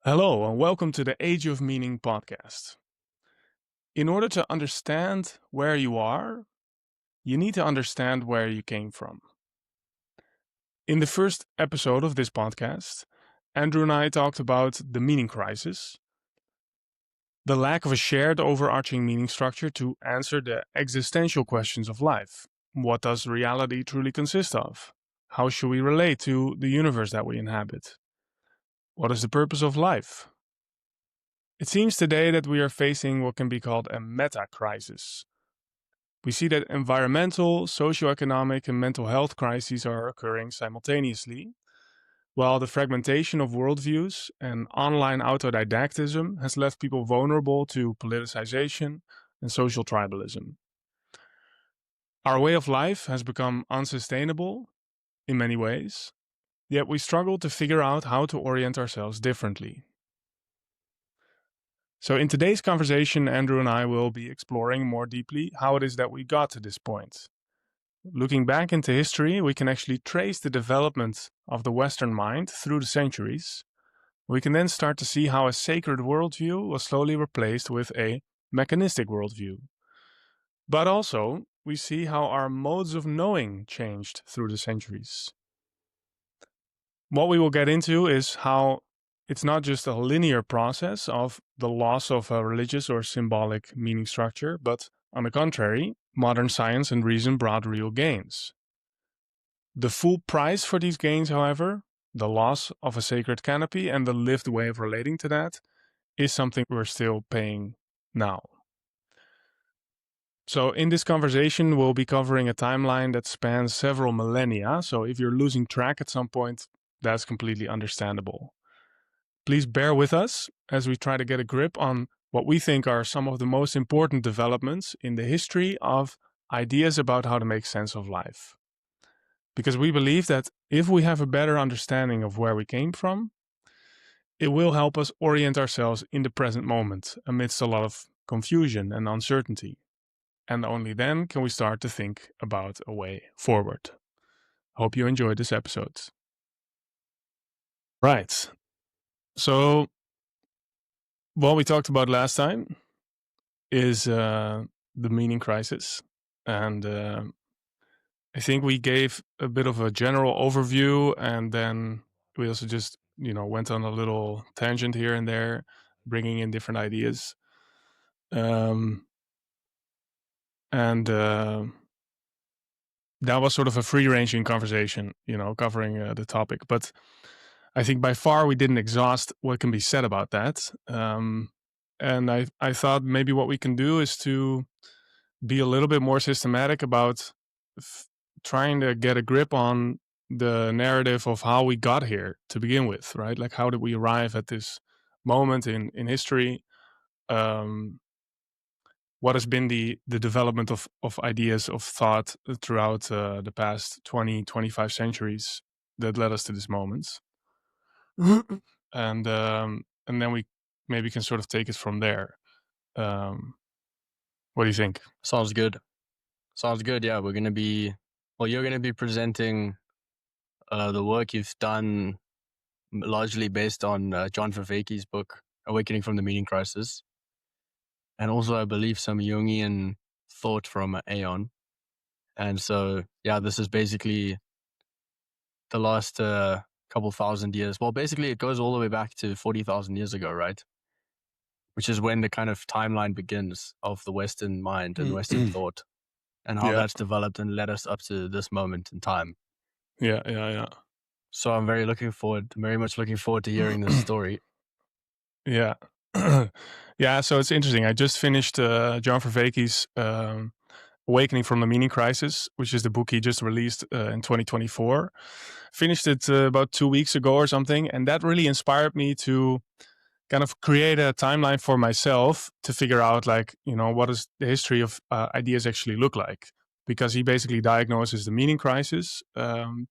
Hello, and welcome to the Age of Meaning podcast. In order to understand where you are, you need to understand where you came from. In the first episode of this podcast, Andrew and I talked about the meaning crisis, the lack of a shared overarching meaning structure to answer the existential questions of life. What does reality truly consist of? How should we relate to the universe that we inhabit? What is the purpose of life? It seems today that we are facing what can be called a meta crisis. We see that environmental, socioeconomic, and mental health crises are occurring simultaneously, while the fragmentation of worldviews and online autodidactism has left people vulnerable to politicization and social tribalism. Our way of life has become unsustainable in many ways, yet we struggle to figure out how to orient ourselves differently. So, in today's conversation, Andrew and I will be exploring more deeply how it is that we got to this point. Looking back into history, we can actually trace the development of the Western mind through the centuries. We can then start to see how a sacred worldview was slowly replaced with a mechanistic worldview. But also, we see how our modes of knowing changed through the centuries. What we will get into is how it's not just a linear process of the loss of a religious or symbolic meaning structure, but on the contrary, modern science and reason brought real gains. The full price for these gains, however, the loss of a sacred canopy and the lived way of relating to that, is something we're still paying now. So, in this conversation, we'll be covering a timeline that spans several millennia. So, if you're losing track at some point, that's completely understandable. Please bear with us as we try to get a grip on what we think are some of the most important developments in the history of ideas about how to make sense of life. Because we believe that if we have a better understanding of where we came from, it will help us orient ourselves in the present moment amidst a lot of confusion and uncertainty. And only then can we start to think about a way forward. Hope you enjoyed this episode. Right. So, what we talked about last time is the meaning crisis. And I think we gave a bit of a general overview, and then we also just, went on a little tangent here and there, bringing in different ideas. And that was sort of a free-ranging conversation, covering the topic. But I think by far we didn't exhaust what can be said about that. And I thought maybe what we can do is to be a little bit more systematic about trying to get a grip on the narrative of how we got here to begin with, right? Like, how did we arrive at this moment in history? What has been the development of ideas of thought throughout the past 20, 25 centuries that led us to this moment? And then we maybe can sort of take it from there. What do you think? Sounds good. Yeah, you're going to be presenting the work you've done largely based on John Vervaeke's book, Awakening from the Meaning Crisis. And also, I believe, some Jungian thought from Aeon. And so, yeah, this is basically the last couple thousand years. Well, basically, it goes all the way back to 40,000 years ago, right? Which is when the kind of timeline begins of the Western mind and Western thought, and how that's developed and led us up to this moment in time. Yeah. So I'm very much looking forward to hearing this story. Yeah. Yeah, so it's interesting. I just finished John Vervaeke's Awakening from the Meaning Crisis, which is the book he just released in 2024. Finished it about 2 weeks ago or something, and that really inspired me to kind of create a timeline for myself to figure out, like, what does the history of ideas actually look like? Because he basically diagnoses the meaning crisis, and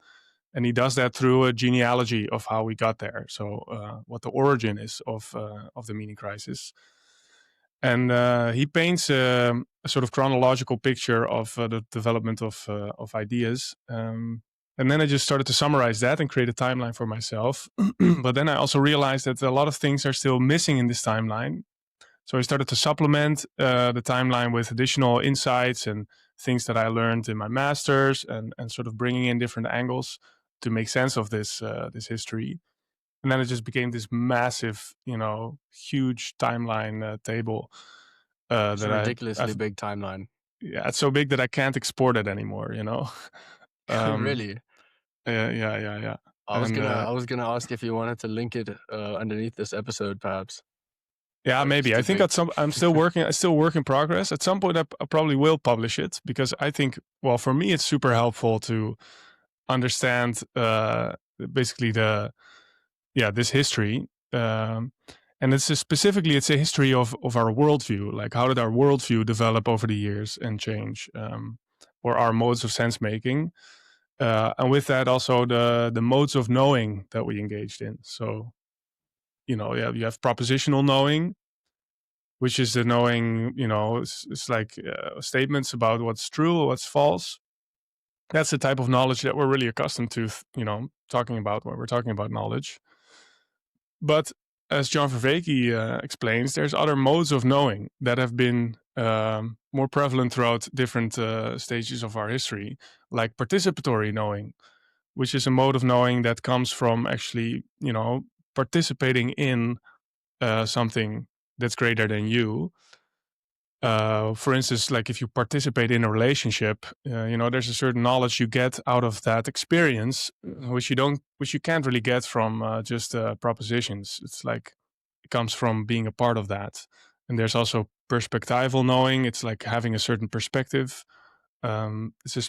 he does that through a genealogy of how we got there. So, what the origin is of the meaning crisis, and he paints a sort of chronological picture of the development of ideas. And then I just started to summarize that and create a timeline for myself. But then I also realized that a lot of things are still missing in this timeline. So I started to supplement the timeline with additional insights and things that I learned in my master's, and sort of bringing in different angles to make sense of this history. And then it just became this massive, huge timeline table It's a that ridiculously I've big timeline. yeah, it's so big that I can't export it anymore. Um, Really? yeah. I was And gonna ask if you wanted to link it underneath this episode, perhaps. yeah, But it's maybe. I too think big. at some I'm still working. I still work in progress. At some point, I probably will publish it, because I think, well, for me, it's super helpful to understand basically this history. And it's a history of our worldview. Like, how did our worldview develop over the years and change, or our modes of sense making, and with that also the modes of knowing that we engaged in. So you have propositional knowing, which is the knowing, it's like statements about what's true or what's false. That's the type of knowledge that we're really accustomed to, talking about when we're talking about knowledge. But as John Vervaeke explains, there's other modes of knowing that have been more prevalent throughout different stages of our history, like participatory knowing, which is a mode of knowing that comes from actually, participating in something that's greater than you. For instance, like if you participate in a relationship, there's a certain knowledge you get out of that experience, which you can't really get from just propositions. It's like it comes from being a part of that. And there's also perspectival knowing. It's like having a certain perspective. It's a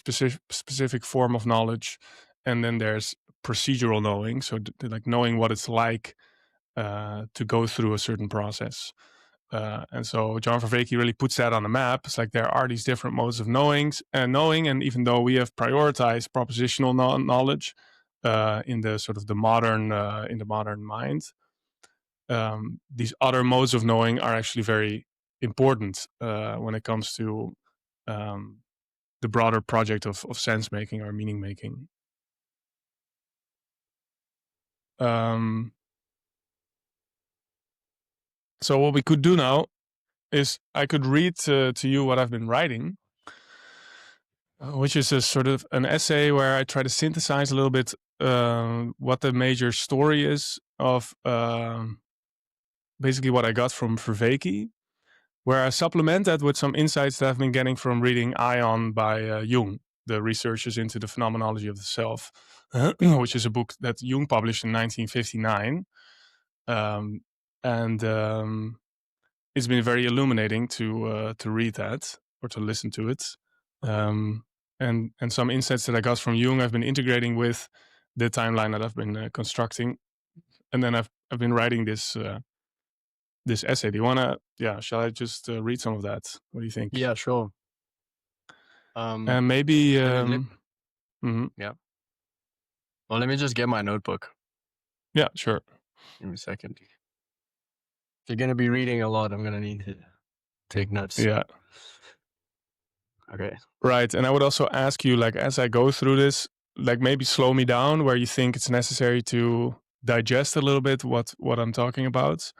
specific form of knowledge. And then there's procedural knowing, so like knowing what it's like to go through a certain process. And so John Vervaeke really puts that on the map. It's like there are these different modes of knowing, and even though we have prioritized propositional knowledge in the sort of the modern in the modern mind, these other modes of knowing are actually very important when it comes to the broader project of sense making or meaning making. So what we could do now is I could read to you what I've been writing, which is a sort of an essay where I try to synthesize a little bit what the major story is of basically what I got from Vervaeke, where I supplement that with some insights that I've been getting from reading Ion by Jung, the researches into the phenomenology of the self, which is a book that Jung published in 1959. And it's been very illuminating to read that or to listen to it. And some insights that I got from Jung I've been integrating with the timeline that I've been constructing, and then I've been writing this essay. Do you wanna? Yeah, shall I just read some of that? What do you think? Yeah, sure. And maybe. Mhm. Yeah. Well, let me just get my notebook. Yeah, sure. Give me a second. If you're gonna be reading a lot, I'm gonna need to take notes. Yeah. Okay. Right, and I would also ask you, like, as I go through this, like maybe slow me down where you think it's necessary to digest a little bit what I'm talking about.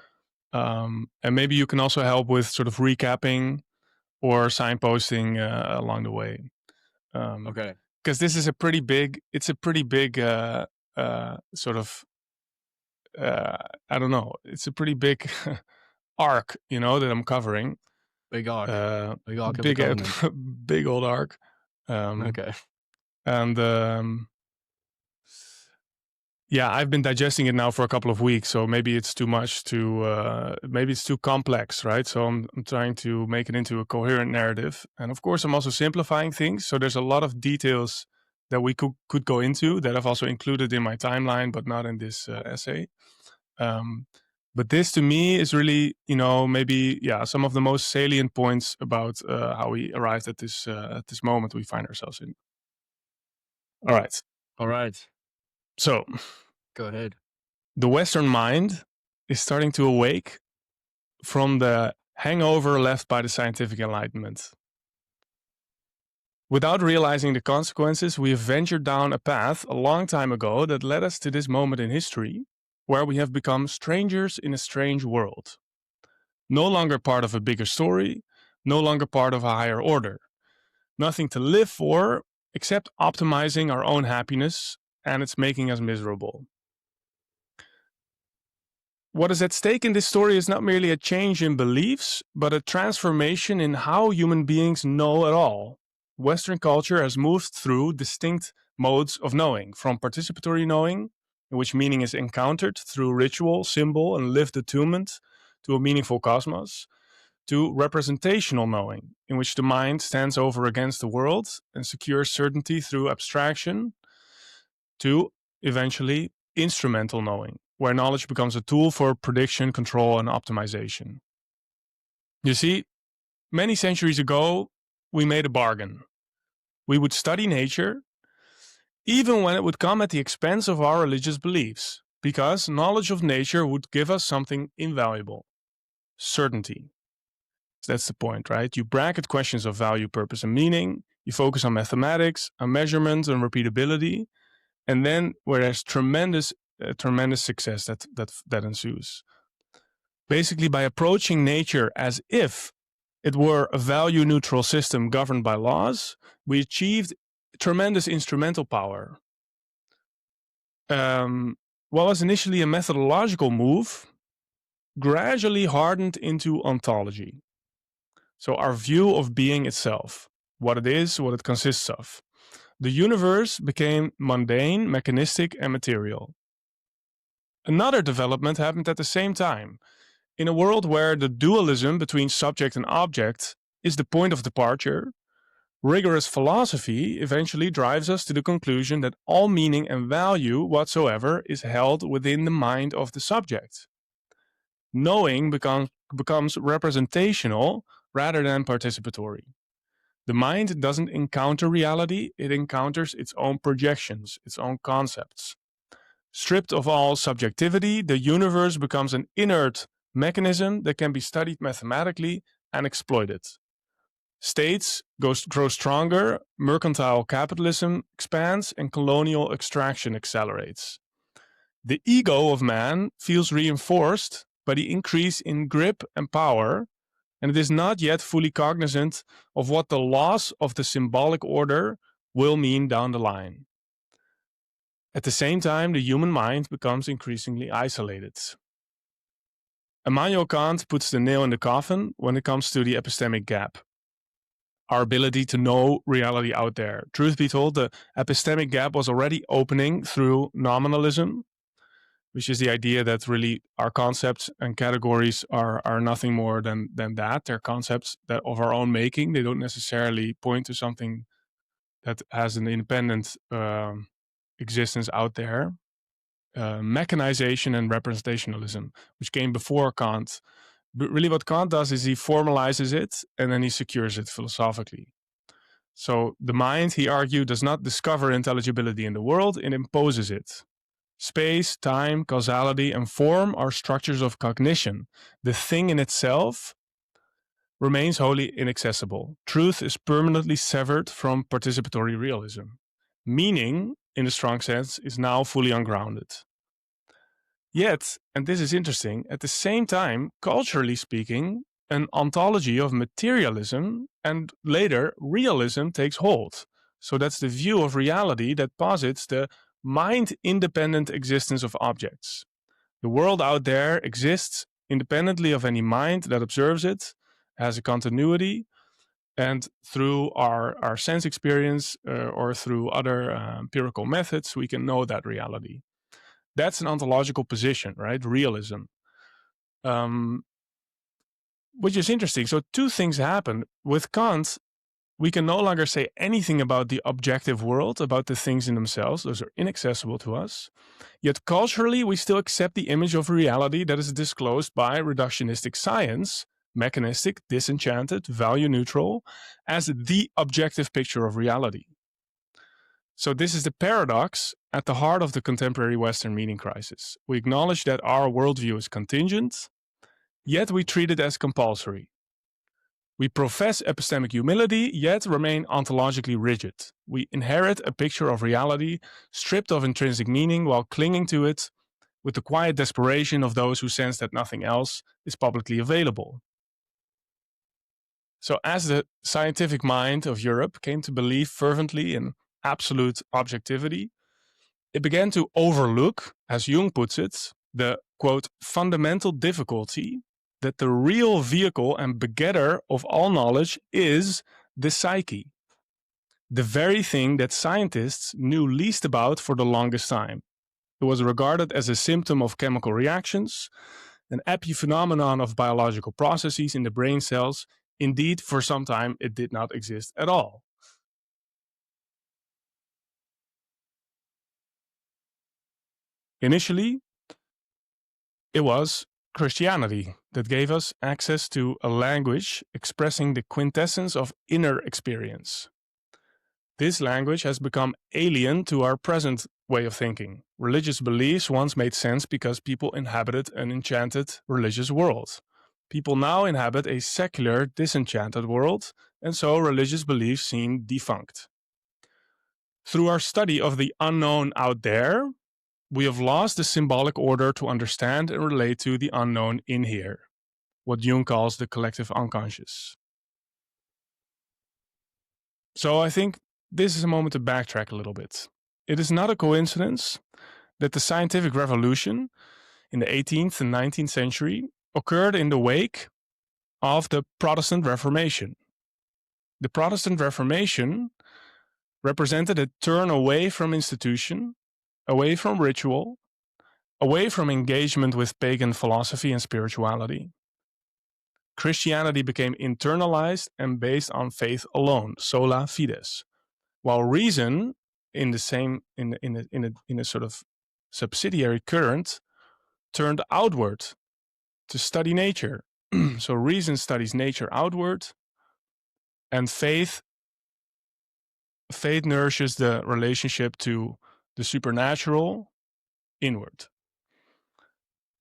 And maybe you can also help with sort of recapping or signposting along the way. Okay. Because this is a pretty big, sort of, I don't know, it's a pretty big arc, that I'm covering. Big arc. Big arc of the Big, covenant. big old arc. Okay. And yeah, I've been digesting it now for a couple of weeks, so maybe it's too much maybe it's too complex, right? So I'm trying to make it into a coherent narrative. And of course, I'm also simplifying things. So there's a lot of details that we could go into that I've also included in my timeline, but not in this essay. But this to me is really, maybe, some of the most salient points about how we arrived at this moment we find ourselves in. All right. All right. So, go ahead. The Western mind is starting to awake from the hangover left by the scientific enlightenment. Without realizing the consequences, we have ventured down a path a long time ago that led us to this moment in history, where we have become strangers in a strange world. No longer part of a bigger story, no longer part of a higher order. Nothing to live for except optimizing our own happiness, and it's making us miserable. What is at stake in this story is not merely a change in beliefs, but a transformation in how human beings know at all. Western culture has moved through distinct modes of knowing, from participatory knowing, in which meaning is encountered through ritual, symbol, and lived attunement to a meaningful cosmos, to representational knowing, in which the mind stands over against the world and secures certainty through abstraction, to eventually instrumental knowing, where knowledge becomes a tool for prediction, control, and optimization. You see, many centuries ago, we made a bargain. We would study nature, even when it would come at the expense of our religious beliefs, because knowledge of nature would give us something invaluable: certainty. That's the point, right? You bracket questions of value, purpose, and meaning. You focus on mathematics, on measurement, and repeatability. And then where there's tremendous success that ensues. Basically, by approaching nature as if it were a value-neutral system governed by laws, we achieved tremendous instrumental power. What was initially a methodological move gradually hardened into ontology. So our view of being itself, what it is, what it consists of. The universe became mundane, mechanistic, and material. Another development happened at the same time. In a world where the dualism between subject and object is the point of departure, rigorous philosophy eventually drives us to the conclusion that all meaning and value whatsoever is held within the mind of the subject. Knowing becomes representational rather than participatory. The mind doesn't encounter reality, it encounters its own projections, its own concepts. Stripped of all subjectivity, the universe becomes an inert mechanism that can be studied mathematically and exploited. States grow stronger, mercantile capitalism expands, and colonial extraction accelerates. The ego of man feels reinforced by the increase in grip and power, and it is not yet fully cognizant of what the loss of the symbolic order will mean down the line. At the same time, the human mind becomes increasingly isolated. Immanuel Kant puts the nail in the coffin when it comes to the epistemic gap. Our ability to know reality out there. Truth be told, the epistemic gap was already opening through nominalism, which is the idea that really our concepts and categories are nothing more than that. They're concepts that of our own making. They don't necessarily point to something that has an independent existence out there. Mechanization and representationalism, which came before Kant. But really what Kant does is he formalizes it and then he secures it philosophically. So the mind, he argued, does not discover intelligibility in the world, it imposes it. Space, time, causality, and form are structures of cognition. The thing in itself remains wholly inaccessible. Truth is permanently severed from participatory realism. Meaning, in the strong sense, is now fully ungrounded. Yet, and this is interesting, at the same time, culturally speaking, an ontology of materialism and later realism takes hold. So that's the view of reality that posits the mind-independent existence of objects. The world out there exists independently of any mind that observes it, has a continuity, and through our sense experience or through other empirical methods, we can know that reality. That's an ontological position, right? Realism. Which is interesting. So two things happen. With Kant, we can no longer say anything about the objective world, about the things in themselves. Those are inaccessible to us. Yet culturally, we still accept the image of reality that is disclosed by reductionistic science, mechanistic, disenchanted, value neutral, as the objective picture of reality. So this is the paradox at the heart of the contemporary Western meaning crisis. We acknowledge that our worldview is contingent, yet we treat it as compulsory. We profess epistemic humility, yet remain ontologically rigid. We inherit a picture of reality stripped of intrinsic meaning while clinging to it with the quiet desperation of those who sense that nothing else is publicly available. So as the scientific mind of Europe came to believe fervently in absolute objectivity, it began to overlook, as Jung puts it, the, quote, fundamental difficulty that the real vehicle and begetter of all knowledge is the psyche, the very thing that scientists knew least about for the longest time. It was regarded as a symptom of chemical reactions, an epiphenomenon of biological processes in the brain cells. Indeed, for some time, it did not exist at all. Initially, it was Christianity that gave us access to a language expressing the quintessence of inner experience. This language has become alien to our present way of thinking. Religious beliefs once made sense because people inhabited an enchanted religious world. People now inhabit a secular, disenchanted world, and so religious beliefs seem defunct. Through our study of the unknown out there, we have lost the symbolic order to understand and relate to the unknown in here, what Jung calls the collective unconscious. So I think this is a moment to backtrack a little bit. It is not a coincidence that the scientific revolution in the 18th and 19th century occurred in the wake of the Protestant Reformation. The Protestant Reformation represented a turn away from institution, away from ritual, away from engagement with pagan philosophy and spirituality. Christianity became internalized and based on faith alone, sola fides, while reason, in a sort of subsidiary current, turned outward to study nature. So reason studies nature outward, and faith nourishes the relationship to the supernatural inward.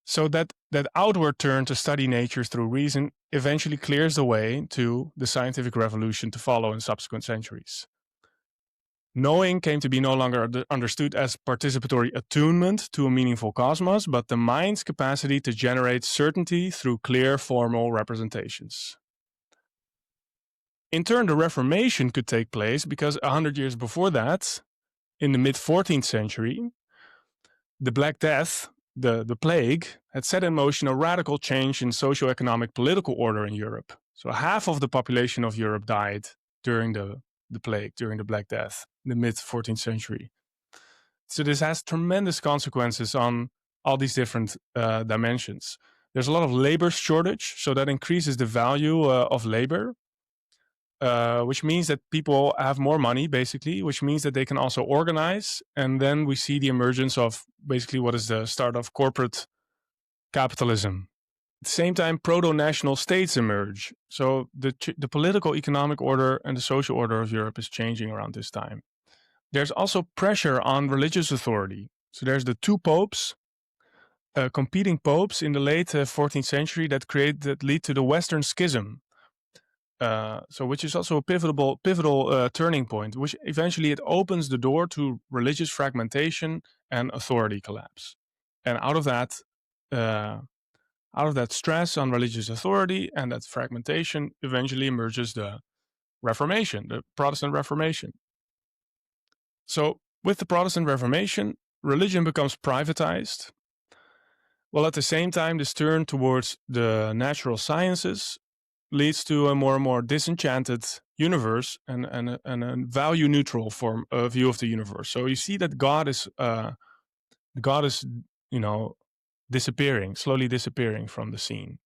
So that outward turn to study nature through reason eventually clears the way to the scientific revolution to follow in subsequent centuries. Knowing came to be no longer understood as participatory attunement to a meaningful cosmos, but the mind's capacity to generate certainty through clear formal representations. In turn, the Reformation could take place because 100 years before that, in the mid-14th century, the Black Death, the plague, had set in motion a radical change in socio-economic political order in Europe. So half of the population of Europe died during the plague, during the Black Death, in the mid-14th century. So this has tremendous consequences on all these different dimensions. There's a lot of labor shortage, so that increases the value of labor. Which means that people have more money, basically, which means that they can also organize. And then we see the emergence of basically what is the start of corporate capitalism. At the same time, proto-national states emerge. So the political, economic order and the social order of Europe is changing around this time. There's also pressure on religious authority. So there's the two popes, competing popes in the late 14th century that lead to the Western Schism. Which is also a pivotal turning point, which eventually it opens the door to religious fragmentation and authority collapse. And out of that stress on religious authority and that fragmentation, eventually emerges the Reformation, the Protestant Reformation. So with the Protestant Reformation, religion becomes privatized, while at the same time this turn towards the natural sciences leads to a more and more disenchanted universe and a value neutral view of the universe. So you see that God is slowly disappearing from the scene.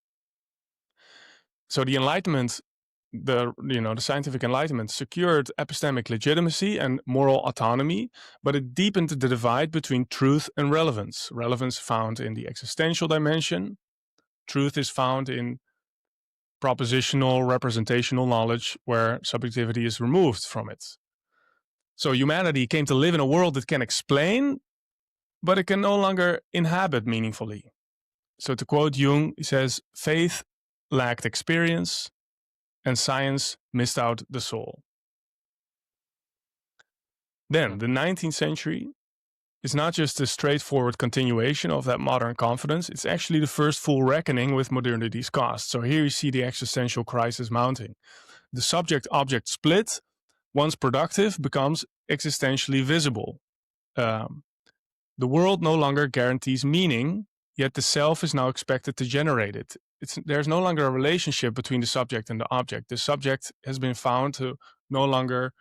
So the Enlightenment, the scientific Enlightenment secured epistemic legitimacy and moral autonomy, but it deepened the divide between truth and relevance. Relevance found in the existential dimension. Truth is found in propositional, representational knowledge where subjectivity is removed from it. So humanity came to live in a world that can explain, but it can no longer inhabit meaningfully. So to quote Jung, he says, faith lacked experience, and science missed out the soul. Then, the 19th century is not just a straightforward continuation of that modern confidence, it's actually the first full reckoning with modernity's cost. So here you see the existential crisis mounting. The subject-object split, once productive, becomes existentially visible. The world no longer guarantees meaning, yet the self is now expected to generate it. There's no longer a relationship between the subject and the object. The subject has been found to no longer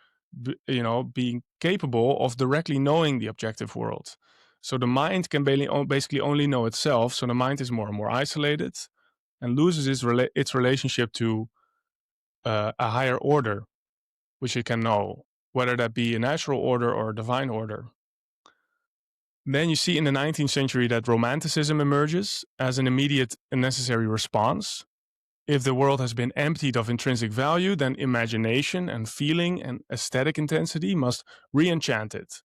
being capable of directly knowing the objective world. So the mind can basically only know itself. So the mind is more and more isolated and loses its relationship to a higher order, which it can know, whether that be a natural order or a divine order. Then you see in the 19th century that romanticism emerges as an immediate and necessary response. If the world has been emptied of intrinsic value, then imagination and feeling and aesthetic intensity must re-enchant it.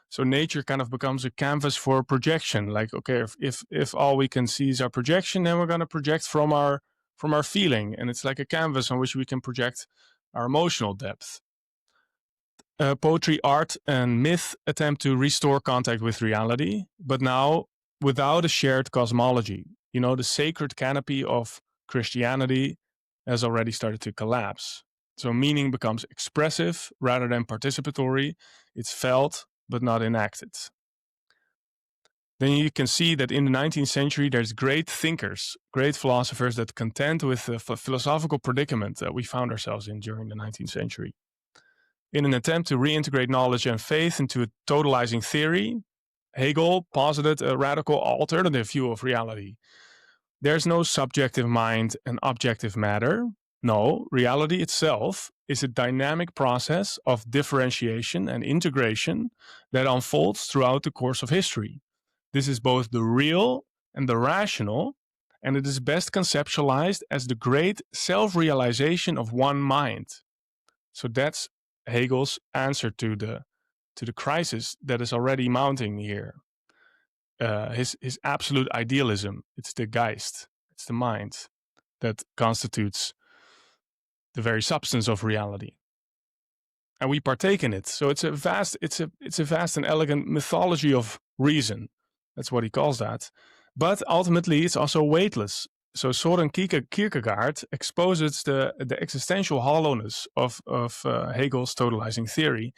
So nature kind of becomes a canvas for projection. Like, okay, if all we can see is our projection, then we're going to project from our feeling, and it's like a canvas on which we can project our emotional depth. Poetry, art, and myth attempt to restore contact with reality, but now without a shared cosmology. The sacred canopy of Christianity has already started to collapse. So meaning becomes expressive rather than participatory. It's felt, but not enacted. Then you can see that in the 19th century, there's great thinkers, great philosophers that contend with the philosophical predicament that we found ourselves in during the 19th century. In an attempt to reintegrate knowledge and faith into a totalizing theory, Hegel posited a radical alternative view of reality. There's no subjective mind and objective matter. No, reality itself is a dynamic process of differentiation and integration that unfolds throughout the course of history. This is both the real and the rational, and it is best conceptualized as the great self-realization of one mind. So that's Hegel's answer to the crisis that is already mounting here. His absolute idealism, it's the Geist, it's the mind that constitutes the very substance of reality, and we partake in it. So it's a vast and elegant mythology of reason. That's what he calls that. But ultimately, it's also weightless. So Soren Kierkegaard exposes the existential hollowness of Hegel's totalizing theory.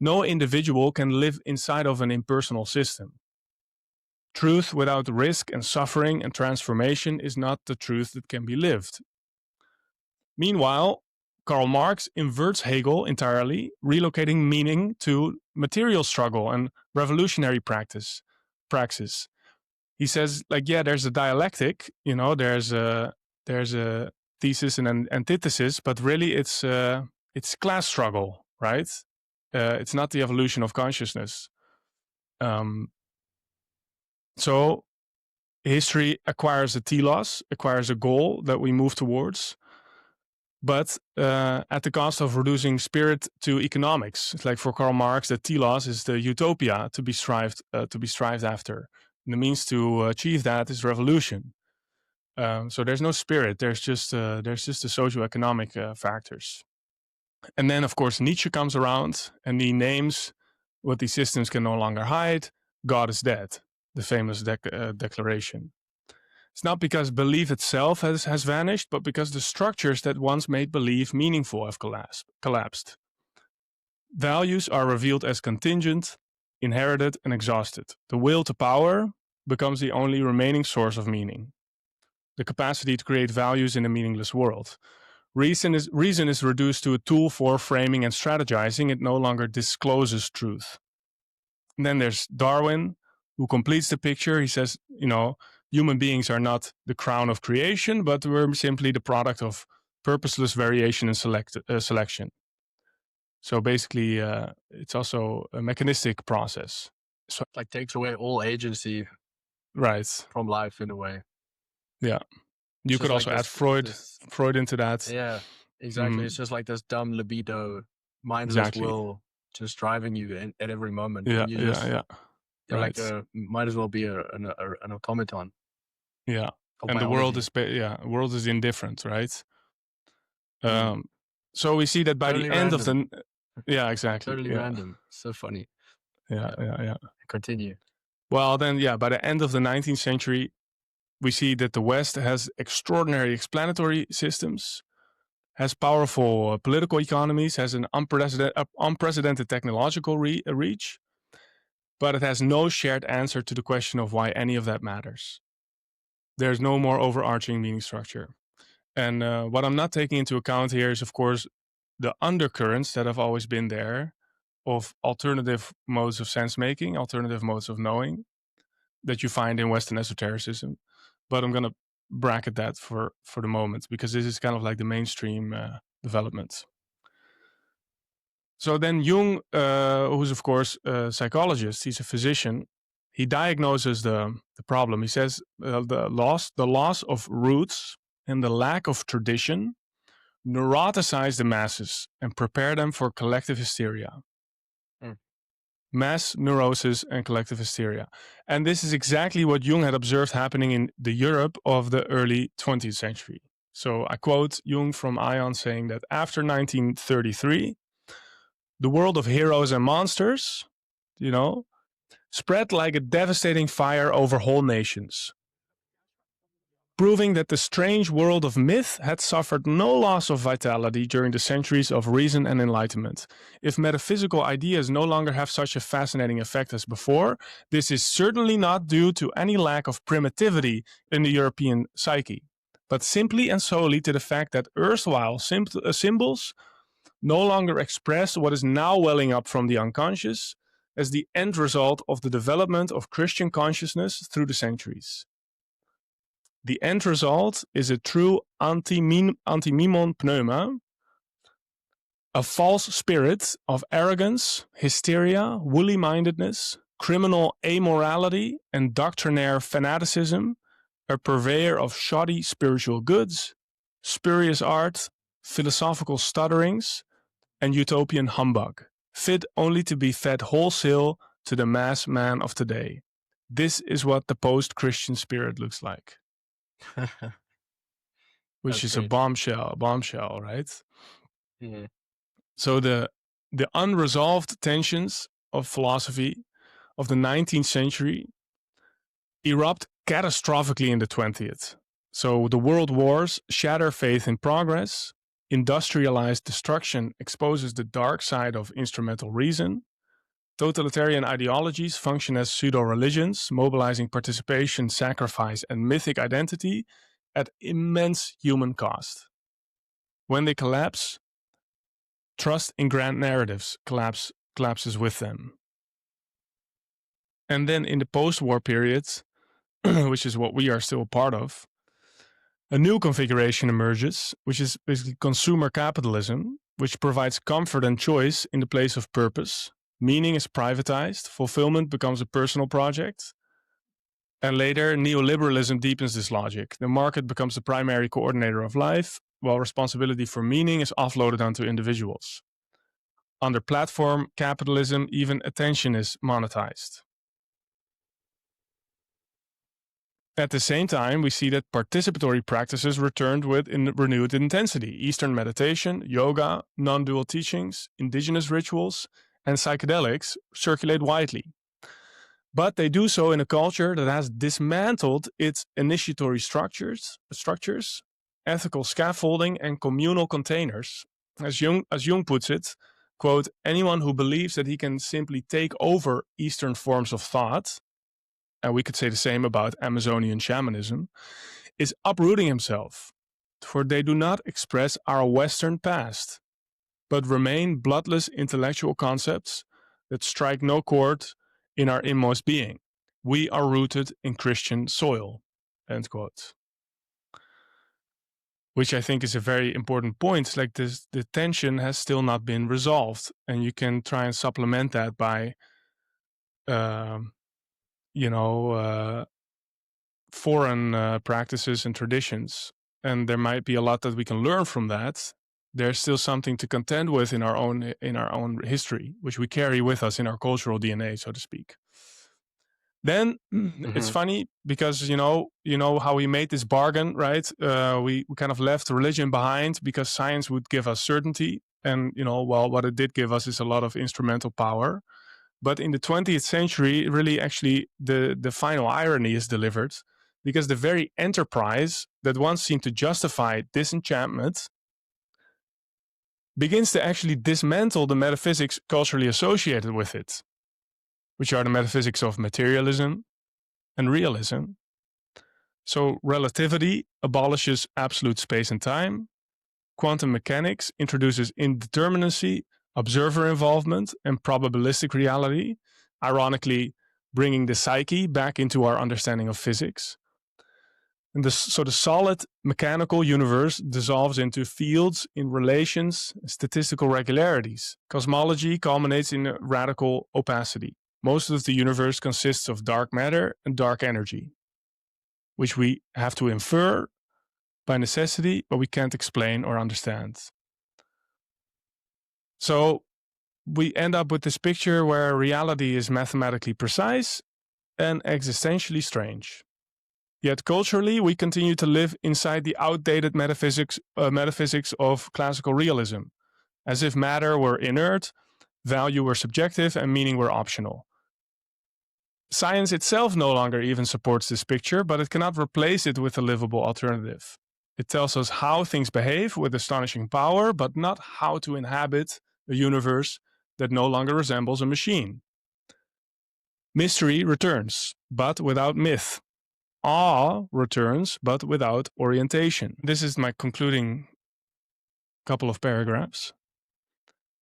No individual can live inside of an impersonal system. Truth without risk and suffering and transformation is not the truth that can be lived. Meanwhile, Karl Marx inverts Hegel entirely, relocating meaning to material struggle and revolutionary praxis. He says, there's a dialectic, there's a thesis and an antithesis, but really it's class struggle, right? It's not the evolution of consciousness. So history acquires a telos, acquires a goal that we move towards, but at the cost of reducing spirit to economics. It's like for Karl Marx, the telos is the utopia to be strived after. And the means to achieve that is revolution. So there's no spirit. There's just the socioeconomic factors. And then, of course, Nietzsche comes around and he names what these systems can no longer hide. God is dead, the famous declaration. It's not because belief itself has vanished, but because the structures that once made belief meaningful have collapsed. Values are revealed as contingent, inherited, and exhausted. The will to power becomes the only remaining source of meaning. The capacity to create values in a meaningless world. Reason is reduced to a tool for framing and strategizing. It no longer discloses truth. And then there's Darwin, who completes the picture. He says, human beings are not the crown of creation, but we're simply the product of purposeless variation and selection. So basically, it's also a mechanistic process. So takes away all agency, right, from life in a way. Yeah, you could also add Freud into that. Yeah, exactly. It's just like this dumb libido, mindless will, just driving you at every moment. Yeah, and you just, yeah. Right. Might as well be an automaton. Yeah, and the world is indifferent, right? So we see that by Totally the end random. of the... Yeah, exactly. Totally Yeah. random. So funny. Yeah. Continue. Well, then, by the end of the 19th century, we see that the West has extraordinary explanatory systems, has powerful political economies, has an unprecedented technological reach, but it has no shared answer to the question of why any of that matters. There's no more overarching meaning structure. And what I'm not taking into account here is, of course, the undercurrents that have always been there of alternative modes of sense making, alternative modes of knowing that you find in Western esotericism. But I'm going to bracket that for the moment because this is kind of like the mainstream development. So then Jung, who's of course a psychologist, he's a physician, he diagnoses the problem. He says the loss of roots and the lack of tradition neuroticize the masses and prepare them for collective hysteria. Mass neurosis and collective hysteria. And this is exactly what Jung had observed happening in the Europe of the early 20th century. So I quote Jung from Ion saying that after 1933, the world of heroes and monsters, spread like a devastating fire over whole nations, proving that the strange world of myth had suffered no loss of vitality during the centuries of reason and enlightenment. If metaphysical ideas no longer have such a fascinating effect as before, this is certainly not due to any lack of primitivity in the European psyche, but simply and solely to the fact that erstwhile symbols no longer express what is now welling up from the unconscious as the end result of the development of Christian consciousness through the centuries. The end result is a true antimimon pneuma, a false spirit of arrogance, hysteria, woolly-mindedness, criminal amorality, and doctrinaire fanaticism, a purveyor of shoddy spiritual goods, spurious art, philosophical stutterings, and utopian humbug, fit only to be fed wholesale to the mass man of today. This is what the post-Christian spirit looks like. Which is a bombshell, right? Yeah. So the unresolved tensions of philosophy of the 19th century erupt catastrophically in the 20th. So the world wars shatter faith in progress, industrialized destruction exposes the dark side of instrumental reason, totalitarian ideologies function as pseudo-religions, mobilizing participation, sacrifice, and mythic identity at immense human cost. When they collapse, trust in grand narratives collapses with them. And then in the post-war period, which is what we are still a part of, a new configuration emerges, which is basically consumer capitalism, which provides comfort and choice in the place of purpose. Meaning is privatized, fulfillment becomes a personal project. And later, neoliberalism deepens this logic. The market becomes the primary coordinator of life, while responsibility for meaning is offloaded onto individuals. Under platform capitalism, even attention is monetized. At the same time, we see that participatory practices returned with renewed intensity. Eastern meditation, yoga, non-dual teachings, indigenous rituals, and psychedelics circulate widely. But they do so in a culture that has dismantled its initiatory structures, ethical scaffolding, and communal containers. As Jung puts it, quote, anyone who believes that he can simply take over Eastern forms of thought, and we could say the same about Amazonian shamanism, is uprooting himself, for they do not express our Western past, but remain bloodless intellectual concepts that strike no chord in our inmost being. We are rooted in Christian soil, end quote. Which I think is a very important point. Like this, the tension has still not been resolved, and you can try and supplement that by, foreign practices and traditions. And there might be a lot that we can learn from that. There's still something to contend with in our own history, which we carry with us in our cultural DNA, so to speak. Then it's funny because you know how we made this bargain, right? We kind of left religion behind because science would give us certainty, and well, what it did give us is a lot of instrumental power. But in the 20th century, really, actually, the final irony is delivered, because the very enterprise that once seemed to justify disenchantment begins to actually dismantle the metaphysics culturally associated with it, which are the metaphysics of materialism and realism. So relativity abolishes absolute space and time. Quantum mechanics introduces indeterminacy, observer involvement, and probabilistic reality, ironically bringing the psyche back into our understanding of physics. And so the solid mechanical universe dissolves into fields in relations, statistical regularities. Cosmology culminates in radical opacity. Most of the universe consists of dark matter and dark energy, which we have to infer by necessity, but we can't explain or understand. So we end up with this picture where reality is mathematically precise and existentially strange. Yet culturally, we continue to live inside the outdated metaphysics of classical realism, as if matter were inert, value were subjective, and meaning were optional. Science itself no longer even supports this picture, but it cannot replace it with a livable alternative. It tells us how things behave with astonishing power, but not how to inhabit a universe that no longer resembles a machine. Mystery returns, but without myth. Awe returns, but without orientation. This is my concluding couple of paragraphs.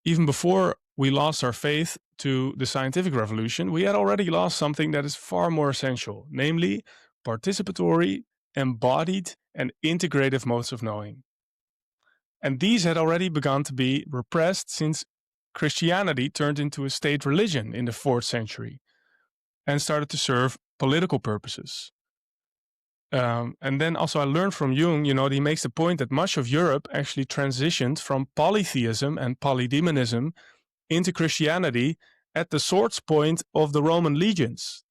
Even before we lost our faith to the scientific revolution, we had already lost something that is far more essential, namely participatory, embodied, and integrative modes of knowing. And these had already begun to be repressed since Christianity turned into a state religion in the 4th century and started to serve political purposes. And then also I learned from Jung, he makes the point that much of Europe actually transitioned from polytheism and polydemonism into Christianity at the source point of the Roman legions.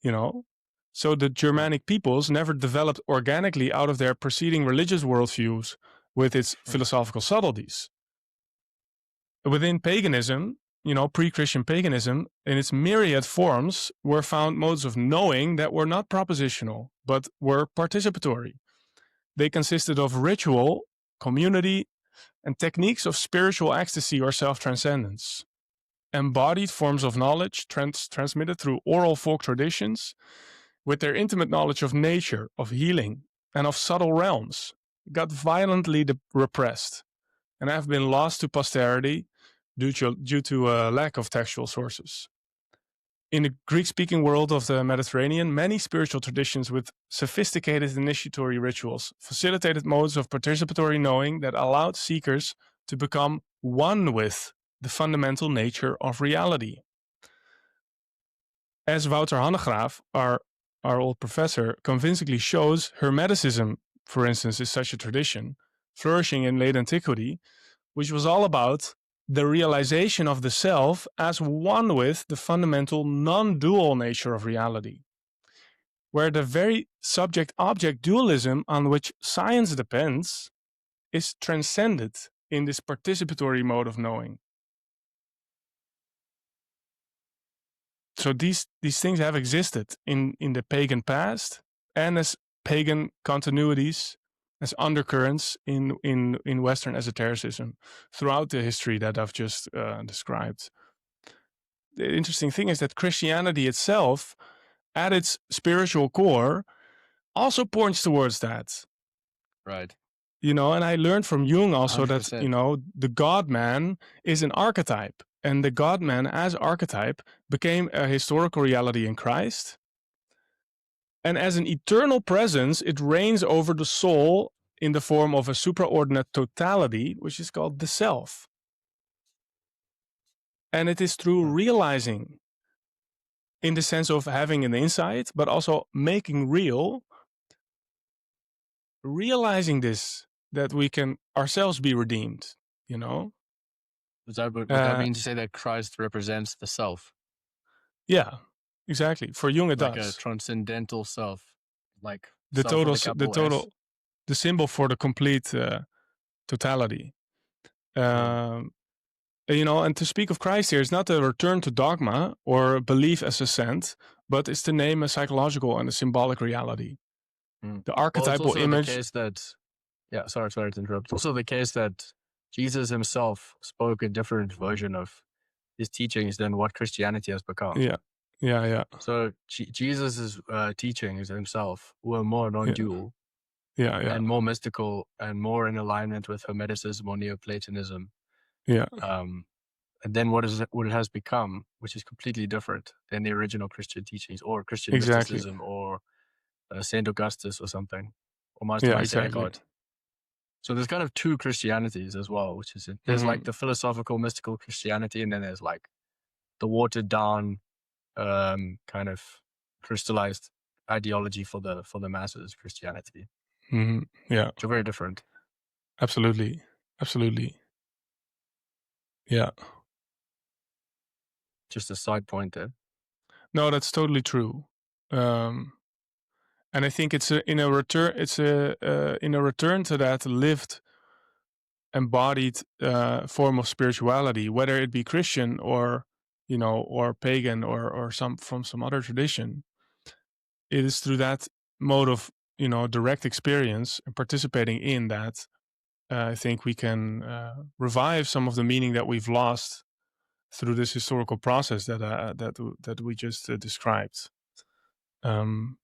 So the Germanic peoples never developed organically out of their preceding religious worldviews with its philosophical subtleties. Within paganism, pre-Christian paganism, in its myriad forms, were found modes of knowing that were not propositional, but were participatory. They consisted of ritual, community, and techniques of spiritual ecstasy or self-transcendence. Embodied forms of knowledge transmitted through oral folk traditions, with their intimate knowledge of nature, of healing, and of subtle realms, got violently repressed and have been lost to posterity due to a lack of textual sources. In the Greek-speaking world of the Mediterranean, many spiritual traditions with sophisticated initiatory rituals facilitated modes of participatory knowing that allowed seekers to become one with the fundamental nature of reality. As Wouter Hanegraaf, our old professor, convincingly shows, Hermeticism, for instance, is such a tradition, flourishing in late antiquity, which was all about the realization of the self as one with the fundamental non-dual nature of reality, where the very subject-object dualism on which science depends is transcended in this participatory mode of knowing. So these things have existed in the pagan past and as pagan continuities, as undercurrents in Western esotericism throughout the history that I've just described. The interesting thing is that Christianity itself, at its spiritual core, also points towards that. Right. And I learned from Jung also 100%. that, the God-man is an archetype. And the God-man as archetype became a historical reality in Christ. And as an eternal presence, it reigns over the soul in the form of a supraordinate totality, which is called the self. And it is through realizing, in the sense of having an insight, but also making realizing this, that we can ourselves be redeemed, Does that, would that mean to say that Christ represents the self? Yeah. exactly. For Jung, it like a does. transcendental self, like The self with total, a capital S. the symbol for the complete totality. Um, and to speak of Christ here is not a return to dogma or belief as assent, but it's to name a psychological and a symbolic reality. The Well, it's archetypal also the image. case that, sorry to interrupt. It's also the case that Jesus himself spoke a different version of his teachings than what Christianity has become. Yeah. So Jesus' teachings himself were more non-dual Yeah. and more mystical and more in alignment with Hermeticism or Neoplatonism. Yeah. And then what it has become, which is completely different than the original Christian teachings or Christian Exactly. mysticism or Saint Augustus or something, or Meister Exactly. Eckhart. So there's kind of two Christianities as well, which is there's like the philosophical, mystical Christianity, and then there's like the watered down, kind of crystallized ideology for the masses Christianity. Yeah, which are very different. absolutely. Yeah. Just a side point there. No, that's totally true. And I think it's in a return to that lived, embodied form of spirituality, whether it be Christian or or pagan or some from some other tradition. It is through that mode of direct experience and participating in that. I think we can revive some of the meaning that we've lost through this historical process that we just described. The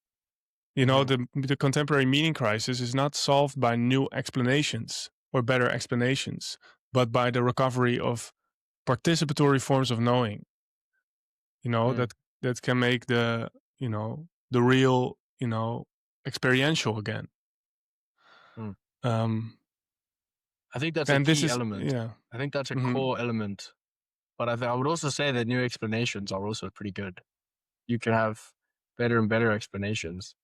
contemporary meaning crisis is not solved by new explanations or better explanations, but by the recovery of participatory forms of knowing. That can make the real experiential again. I think that's a key element. Yeah. I think that's a core element. But I would also say that new explanations are also pretty good. You can have better and better explanations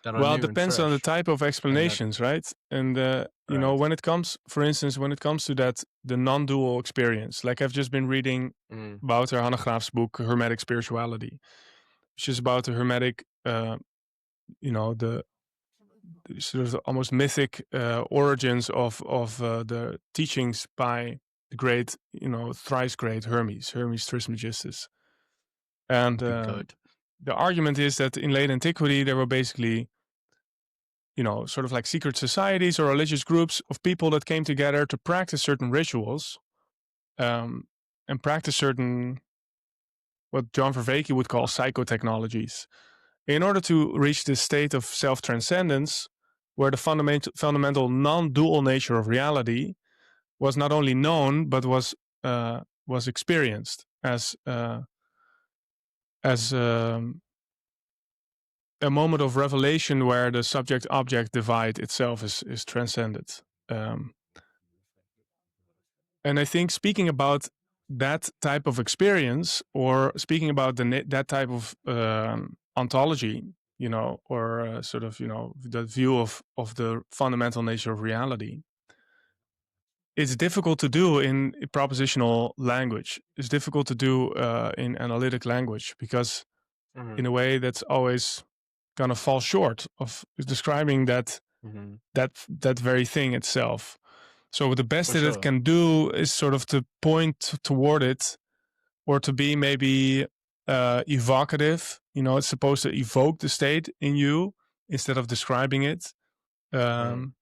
that are Well, it new and depends on the fresh. type of explanations, right? And Right. when it comes, for instance, when it comes to the non-dual experience, like I've just been reading Wouter Hanegraaf's book Hermetic Spirituality, which is about the hermetic, the sort of almost mythic origins of the teachings by the great, thrice great Hermes Trismegistus. And the argument is that in late antiquity there were basically sort of like secret societies or religious groups of people that came together to practice certain rituals, and practice certain, what John Vervaeke would call psychotechnologies, in order to reach this state of self-transcendence where the fundamental non-dual nature of reality was not only known but was experienced as a moment of revelation where the subject-object divide itself is transcended. And I think speaking about that type of experience, or speaking about that type of ontology, or sort of, the view of the fundamental nature of reality, it's difficult to do in propositional language. It's difficult to do in analytic language, because in a way that's always gonna fall short of describing that very thing itself. So the best that it can do is sort of to point toward it, or to be maybe evocative. It's supposed to evoke the state in you instead of describing it. Or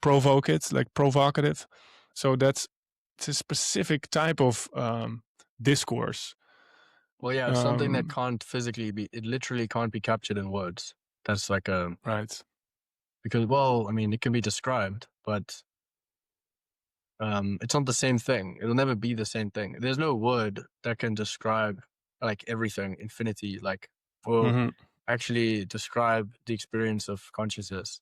provoke it, like provocative. So it's a specific type of discourse. Well, yeah, it's something that can't physically be. It literally can't be captured in words. That's like a right. Because, well, I mean, it can be described, but it's not the same thing. It'll never be the same thing. There's no word that can describe like everything, infinity, like, or actually describe the experience of consciousness.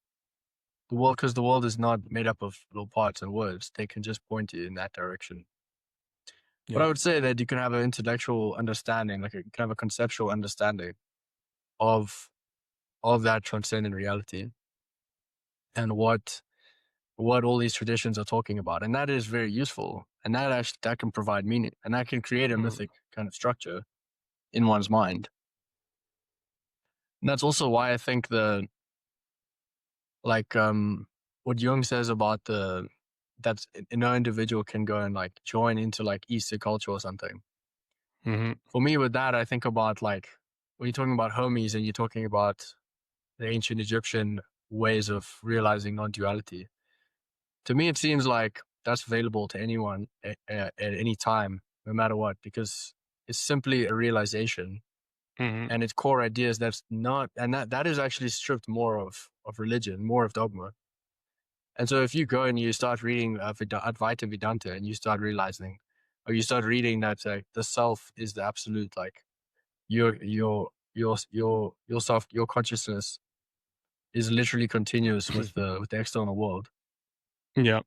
The world, because the world is not made up of little parts and words. They can just point you in that direction. Yeah. But I would say that you can have an intellectual understanding, like you can have a conceptual understanding of that transcendent reality and what all these traditions are talking about. And that is very useful. And that can provide meaning, and that can create a mythic kind of structure in one's mind. And that's also why I think what Jung says about that no individual can go and like join into like Eastern culture or something. Mm-hmm. For me, with that, I think about like when you're talking about Hermes and you're talking about the ancient Egyptian ways of realizing non-duality. To me, it seems like that's available to anyone at any time, no matter what, because it's simply a realization, Mm-hmm. and its core ideas that's not, and that is actually stripped more of religion, more of dogma. And so if you go and you start reading Advaita Vedanta and you start realizing, or you start reading that the self is the absolute, like yourself, your consciousness is literally continuous with the external world. Yeah.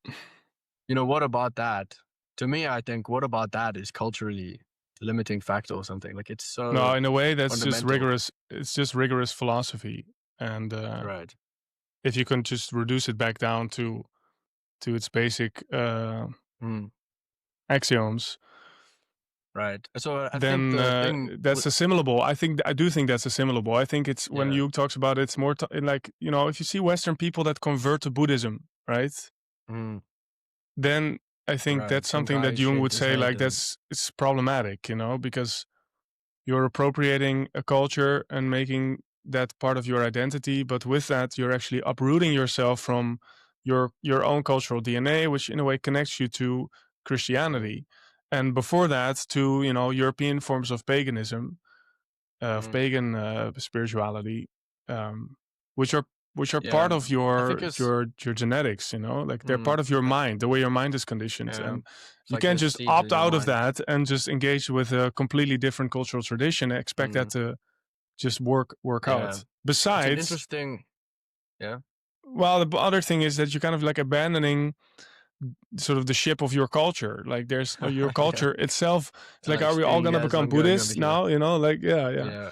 What about that? To me, I think what about that is culturally limiting factor or something. Like it's No, so in a way, that's just fundamental. rigorous. It's just rigorous philosophy, and Right. if you can just reduce it back down to its basic Mm, axioms, right. So I think then the thing that's assimilable. I do think that's assimilable. I think it's when yeah. Jung talks about it, it's more like, if you see Western people that convert to Buddhism, right? Mm, Then I think right. that's Some something that guy Jung shaved would his say head like and it's problematic, because you're appropriating a culture and making that part of your identity, but with that you're actually uprooting yourself from your own cultural DNA, which in a way connects you to mm, Christianity, and before that to European forms of paganism, of mm, pagan spirituality, um, which are part yeah. of I think your it's your genetics, like they're mm, part of your I, mind, the way your mind is conditioned, yeah. and It's you like can't there's just seeds in opt your out of mind. that and just engage with a completely different cultural tradition and expect that Mm, to just work yeah. out. It's an Besides, interesting yeah. well, the other thing is that you're kind of like abandoning sort of the ship of your culture. Like there's your Yeah. culture itself. It's like, are Just we all being gonna guys become on going over Buddhists here. now? Like, yeah. Yeah.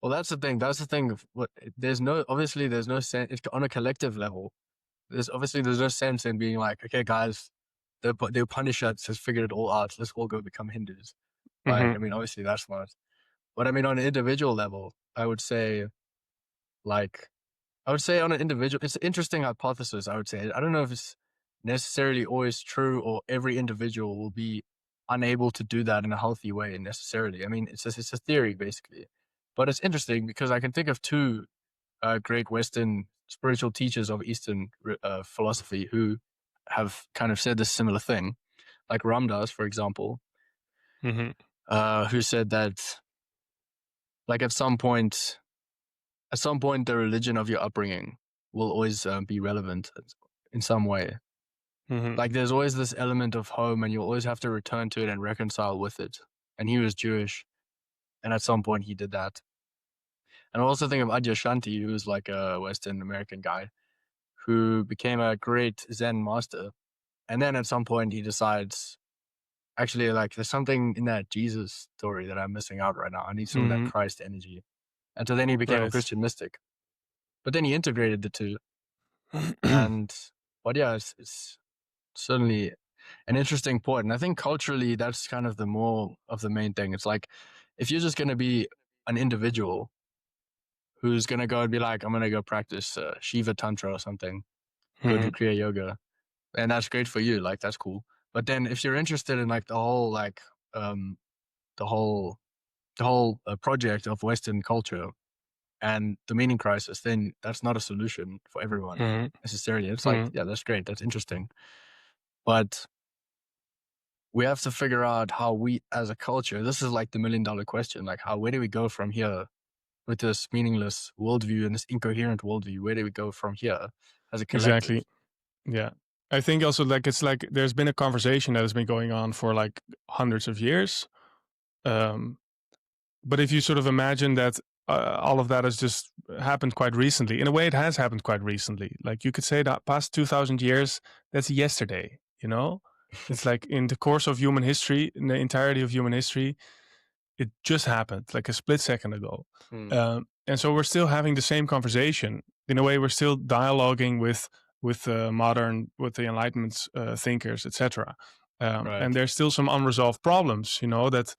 Well, that's the thing. That's the thing. What obviously there's no sense. It's on a collective level. There's no sense in being like, okay, guys, the Upanishads has figured it all out. Let's all go become Hindus. Like, Hmm. I mean, obviously that's not. But I mean, on an individual level, like, I would say on an individual, it's an interesting hypothesis. I would say I don't know if it's necessarily always true or every individual will be unable to do that in a healthy way necessarily. I mean, it's a theory basically, but it's interesting because I can think of two great Western spiritual teachers of Eastern philosophy who have kind of said this similar thing, like Ramdas, for example, Hmm. who said that like at some point, the religion of your upbringing will always be relevant in some way. Hmm. Like there's always this element of home, and you always have to return to it and reconcile with it. And he was Jewish, and at some point he did that. And I also think of Adyashanti, who's like a Western American guy who became a great Zen master. And then at some point he decides, actually, like there's something in that Jesus story that I'm missing out right now. I need some of that Hmm. Christ energy. And so then he became a Right. Christian mystic. But then he integrated the two. And but yeah, it's certainly an interesting point. And I think culturally that's kind of the more of the main thing. It's like if you're just gonna be an individual who's gonna go and be like, I'm gonna go practice Shiva Tantra or something, go do Hmm. Kriya Yoga, and that's great for you. Like that's cool. But then if you're interested in like um the whole project of Western culture and the meaning crisis, then that's not a solution for everyone Hmm. necessarily. It's like, Hmm. yeah, that's great, that's interesting, but we have to figure out how we as a culture, this is like the $1 million question, like where do we go from here with this meaningless worldview and this incoherent worldview? Where do we go from here as a Exactly. collective? Yeah. I think also like it's like there's been a conversation that has been going on for like hundreds of years. Um, but if you sort of imagine that all of that has just happened quite recently, in a way, it has happened quite recently. Like you could say that past 2000 years, that's yesterday, It's like in the course of human history, in the entirety of human history, it just happened like a split second ago. Hmm. And so we're still having the same conversation. In a way, we're still dialoguing with modern, with the Enlightenment thinkers, etc. And Right. there's still some unresolved problems, that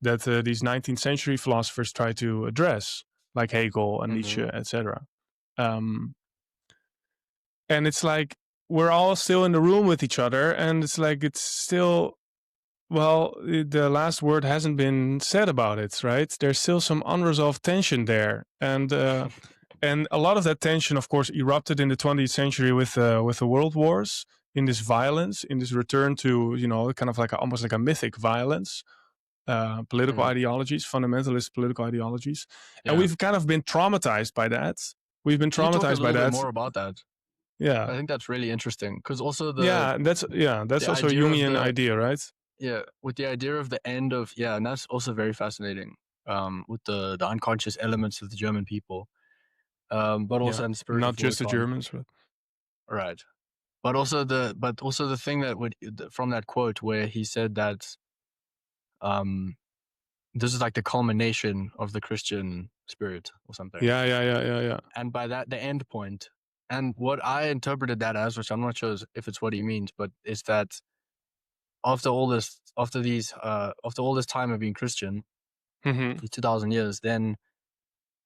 that these 19th century philosophers try to address, like Hegel and Nietzsche, etc. And it's like we're all still in the room with each other, and it's like it's still, well, the last word hasn't been said about it, right? There's still some unresolved tension there, and a lot of that tension, of course, erupted in the 20th century with the world wars, in this violence, in this return to, you know, kind of like almost like a mythic violence, political ideologies, fundamentalist political ideologies, and we've kind of been traumatized by that. We've been Can you talk a traumatized by little bit that. more about that? Yeah, I think that's really interesting because also that's the also a idea of Jungian idea, right? yeah, with the idea of the end of and that's also very fascinating. With the unconscious elements of the German people, but also in the spirit not of just the Lacan. Germans, but Right. But also the thing that would from that quote where he said that this is like the culmination of the Christian spirit or something. Yeah. And by that, the end point. And what I interpreted that as, which I'm not sure if it's what he means, but is that after all this time of being Christian, Mm-hmm. 2,000 years, then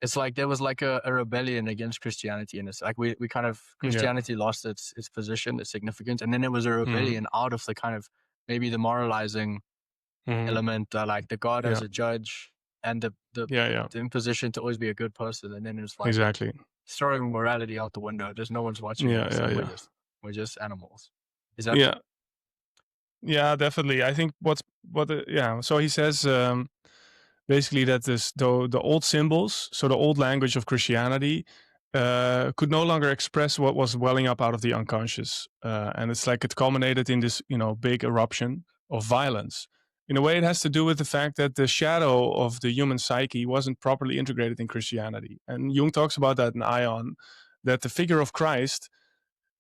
it's like there was like a rebellion against Christianity, and it's like we kind of Christianity lost its position, its significance, and then it was a rebellion out of the kind of maybe the moralizing element, like the God as a judge and the imposition to always be a good person, and then it's like Exactly. throwing morality out the window. There's no one's watching us, and we're just animals. Is that Yeah, definitely. I think so he says basically that the old symbols, so the old language of Christianity, could no longer express what was welling up out of the unconscious, and it's like it culminated in this, you know, big eruption of violence. In a way, it has to do with the fact that the shadow of the human psyche wasn't properly integrated in Christianity, and Jung talks about that in Ion, that the figure of Christ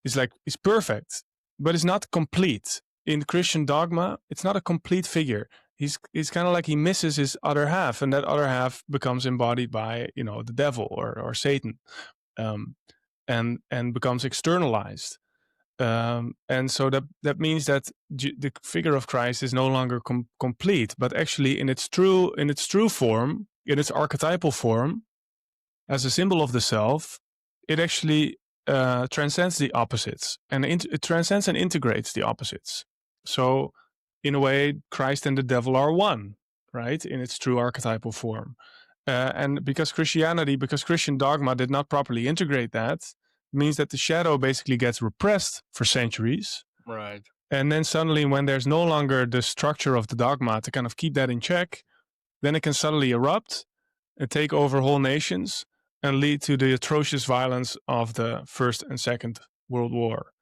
is perfect, but it's not complete. In Christian dogma, it's not a complete figure. He's kind of like he misses his other half, and that other half becomes embodied by, you know, the devil or Satan, and becomes externalized. And so that means that the figure of Christ is no longer complete, but actually in its true form, in its archetypal form, as a symbol of the self, it actually transcends the opposites, and it transcends and integrates the opposites. So, in a way, Christ and the devil are one, right? In its true archetypal form. And because Christian dogma did not properly integrate that, means that the shadow basically gets repressed for centuries. right? And then suddenly, when there's no longer the structure of the dogma to kind of keep that in check, then it can suddenly erupt and take over whole nations and lead to the atrocious violence of the First and Second World War.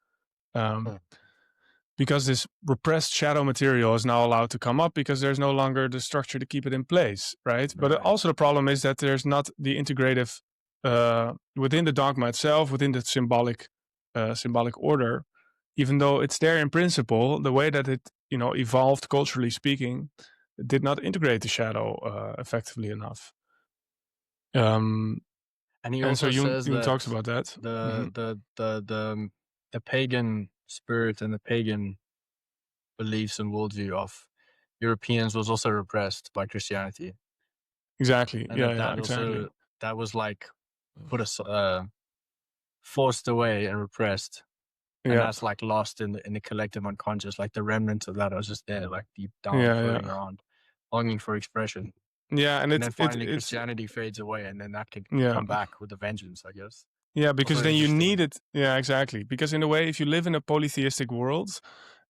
Because this repressed shadow material is now allowed to come up because there's no longer the structure to keep it in place, right? But also the problem is that there's not the integrative within the dogma itself, within the symbolic order, even though it's there in principle, the way that it, you know, evolved culturally speaking, did not integrate the shadow effectively enough. And he also Jung says that talks about that. The pagan spirit and the pagan beliefs and worldview of Europeans was also repressed by Christianity. Exactly. And exactly. That was like forced away and repressed. And that's like lost in the collective unconscious, like the remnants of that are just there, like deep down, floating around, longing for expression. Yeah, and then finally Christianity fades away, and then that can come back with a vengeance, I guess. Yeah, because then you need it. Yeah, exactly. Because in a way, if you live in a polytheistic world,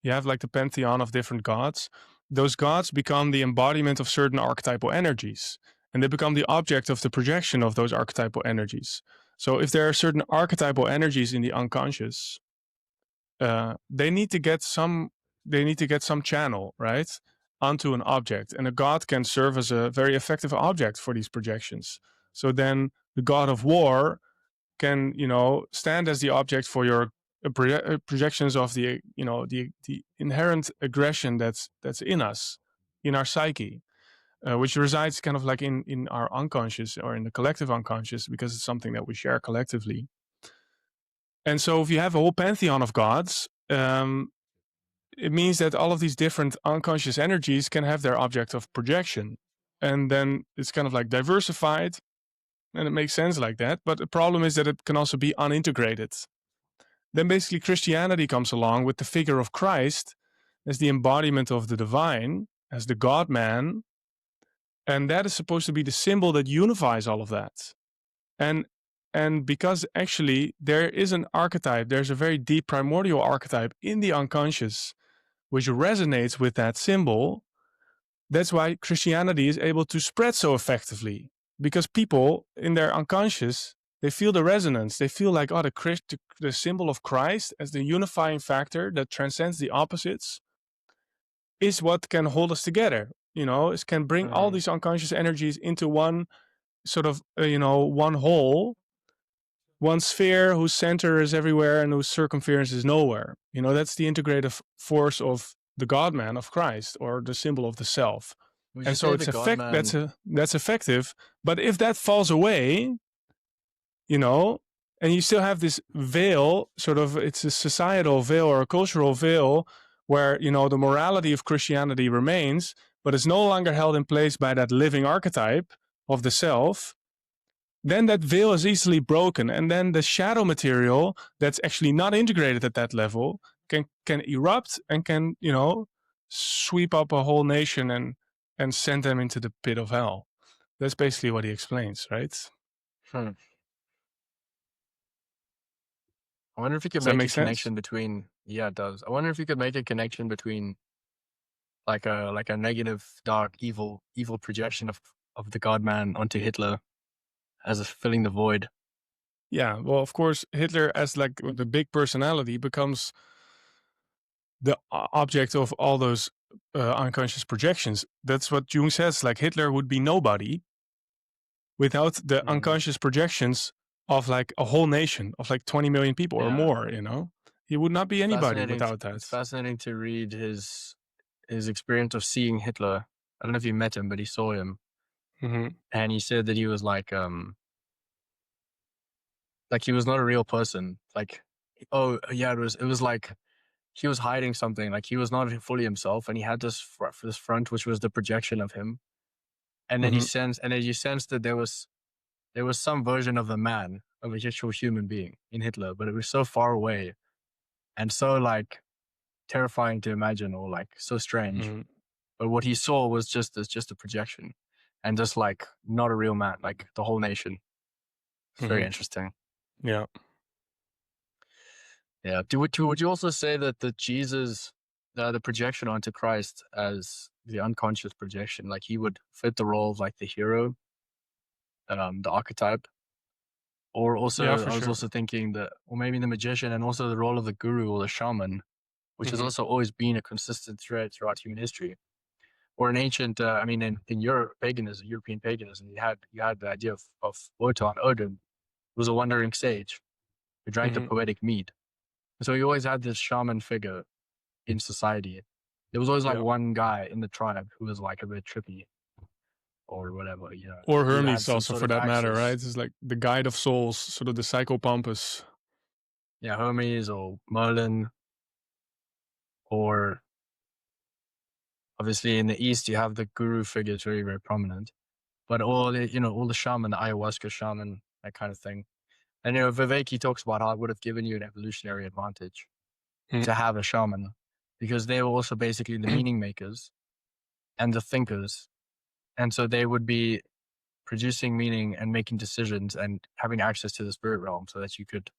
you have like the pantheon of different gods. Those gods become the embodiment of certain archetypal energies, and they become the object of the projection of those archetypal energies. So if there are certain archetypal energies in the unconscious, they need to get some channel, right, onto an object, and a god can serve as a very effective object for these projections. So then the god of war can, you know, stand as the object for your projections of the, you know, the inherent aggression that's in us, in our psyche, which resides kind of like in our unconscious or in the collective unconscious, because it's something that we share collectively. And so if you have a whole pantheon of gods, it means that all of these different unconscious energies can have their object of projection. and then it's kind of like diversified, and it makes sense like that. But the problem is that it can also be unintegrated. Then basically Christianity comes along with the figure of Christ as the embodiment of the divine, as the God man, and that is supposed to be the symbol that unifies all of that. And because actually there is an archetype, there's a very deep primordial archetype in the unconscious which resonates with that symbol. That's why Christianity is able to spread so effectively, because people in their unconscious, they feel the resonance. They feel like, oh, the symbol of Christ as the unifying factor that transcends the opposites is what can hold us together. It can bring all these unconscious energies into one sort of, one whole, one sphere whose center is everywhere and whose circumference is nowhere. That's the integrative force of the God-man of Christ, or the symbol of the self. Would you And so say it's the God man? that's effective. But if that falls away, and you still have this veil, sort of, it's a societal veil or a cultural veil where, the morality of Christianity remains, but it's no longer held in place by that living archetype of the self, then that veil is easily broken. And then the shadow material that's actually not integrated at that level can erupt and can, sweep up a whole nation and send them into the pit of hell. That's basically what he explains, right? Hmm. I wonder if you could Does that make a make sense? connection between. Yeah, it does. I wonder if you could make a connection between like a negative, dark, evil projection of the God man onto Hitler as a filling the void. Yeah, well, of course, Hitler as like the big personality becomes the object of all those unconscious projections. That's what Jung says. Like, Hitler would be nobody without the unconscious projections of like a whole nation of like 20 million people or more. He would not be It's anybody fascinating. without that. It's fascinating to read his experience of seeing Hitler. I don't know if you met him, but he saw him, and he said that he was like he was not a real person. Like, oh yeah, it was like he was hiding something. Like, he was not fully himself, and he had this front which was the projection of him. And then you sensed that there was some version of a man, of a actual human being in Hitler, but it was so far away and so like terrifying to imagine, or like so strange. But what he saw was just a projection, and just like not a real man, like the whole nation. It's very interesting. Yeah. Yeah. Would you also say that the Jesus, the projection onto Christ as the unconscious projection, like he would fit the role of like the hero, the archetype? Or also, Yeah, I was sure. also thinking that, or maybe the magician, and also the role of the guru or the shaman, which has also always been a consistent thread throughout human history. Or in ancient, in Europe, European paganism, you had the idea of Wotan, Odin, who was a wandering sage who drank the poetic mead. So you always had this shaman figure in society. There was always like one guy in the tribe who was like a bit trippy or whatever, Or who had Hermes some also, sort for of that matter, access. right? It's like the guide of souls, sort of the psychopompus. Yeah, Hermes or Merlin, or obviously in the East you have the guru figures very, very prominent. But all the shaman, the ayahuasca shaman, that kind of thing. And Vivek, he talks about how it would have given you an evolutionary advantage to have a shaman, because they were also basically the meaning makers and the thinkers. And so they would be producing meaning and making decisions and having access to the spirit realm, so that you could,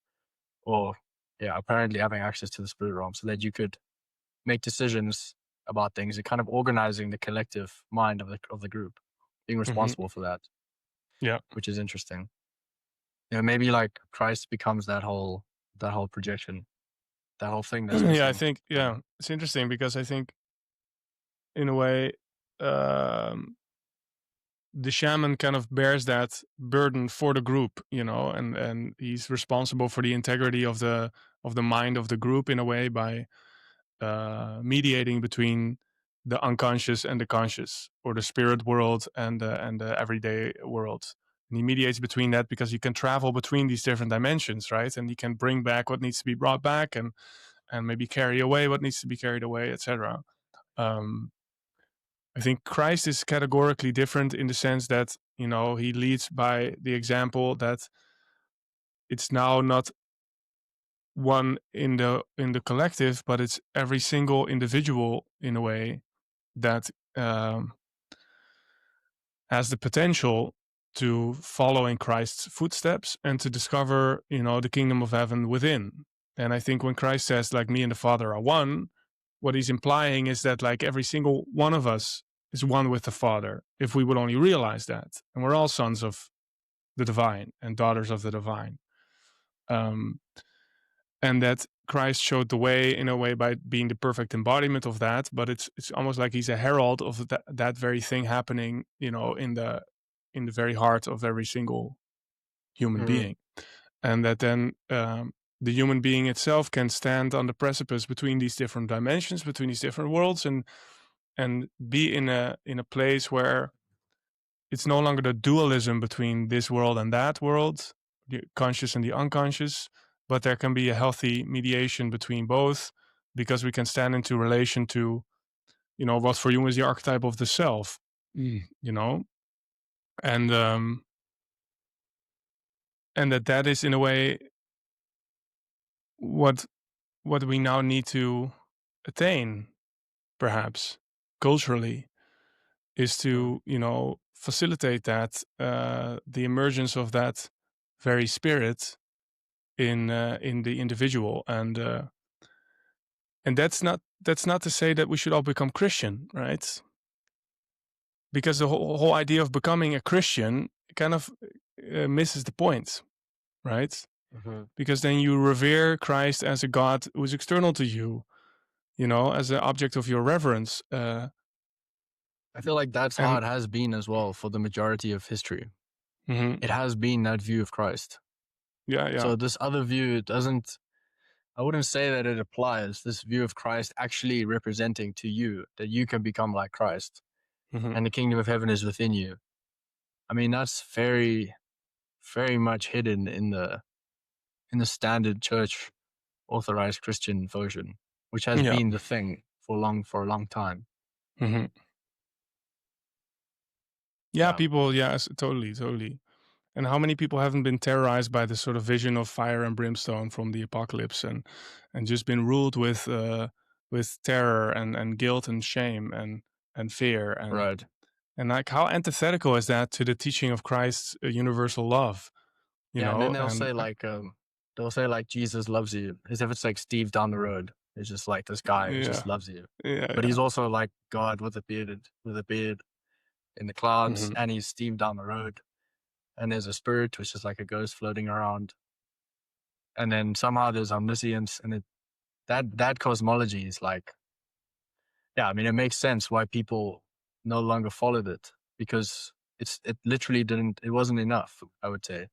apparently having access to the spirit realm so that you could make decisions about things and kind of organizing the collective mind of the group, being responsible for that. Yeah. Which is interesting. Maybe like Christ becomes that whole projection, that whole thing that's missing. Yeah, I think, it's interesting because I think in a way, the shaman kind of bears that burden for the group, and he's responsible for the integrity of the mind of the group in a way, by mediating between the unconscious and the conscious, or the spirit world and the everyday world. And he mediates between that because he can travel between these different dimensions, right? And he can bring back what needs to be brought back, and maybe carry away what needs to be carried away, etc. I think Christ is categorically different in the sense that, he leads by the example that it's now not one in the collective, but it's every single individual in a way that has the potential to follow in Christ's footsteps and to discover, the kingdom of heaven within. And I think when Christ says, like, me and the Father are one, what he's implying is that, like, every single one of us is one with the Father, if we would only realize that. And we're all sons of the divine and daughters of the divine. Um, and that Christ showed the way in a way by being the perfect embodiment of that. But it's almost like he's a herald of that very thing happening, in the very heart of every single human being, and that then the human being itself can stand on the precipice between these different dimensions, between these different worlds, and be in a place where it's no longer the dualism between this world and that world, the conscious and the unconscious, but there can be a healthy mediation between both, because we can stand into relation to, what for Jung is the archetype of the self, you know, and that is in a way what we now need to attain, perhaps culturally, is to, facilitate that the emergence of that very spirit in the individual, and that's not to say that we should all become Christian, right? Because the whole idea of becoming a Christian kind of misses the point, right? Because then you revere Christ as a God who is external to you, as an object of your reverence. I feel like that's how And it has been as well for the majority of history. mhm, It has been that view of Christ. yeah, So this other view doesn't, I wouldn't say that it applies, this view of Christ actually representing to you that you can become like Christ mhm, and the kingdom of heaven is within you. I mean, that's very, very much hidden in the standard church authorized Christian version, which has yeah, been the thing for a long time. mhm. Yeah, Yeah. people, yes, totally. And how many people haven't been terrorized by the sort of vision of fire and brimstone from the apocalypse, and just been ruled with terror and guilt and shame and fear, Right. and like, how antithetical is that to the teaching of Christ's universal love, Yeah, and then and they'll say like Jesus loves you, as if it's like Steve down the road. It's just like this guy who yeah, just loves you, but yeah. he's also like God with a beard in the clouds, Hmm. and he's Steve down the road, and there's a spirit which is like a ghost floating around, and then somehow there's omniscience, and that cosmology is like, yeah, I mean, it makes sense why people no longer followed it, because it literally didn't, it wasn't enough. I would say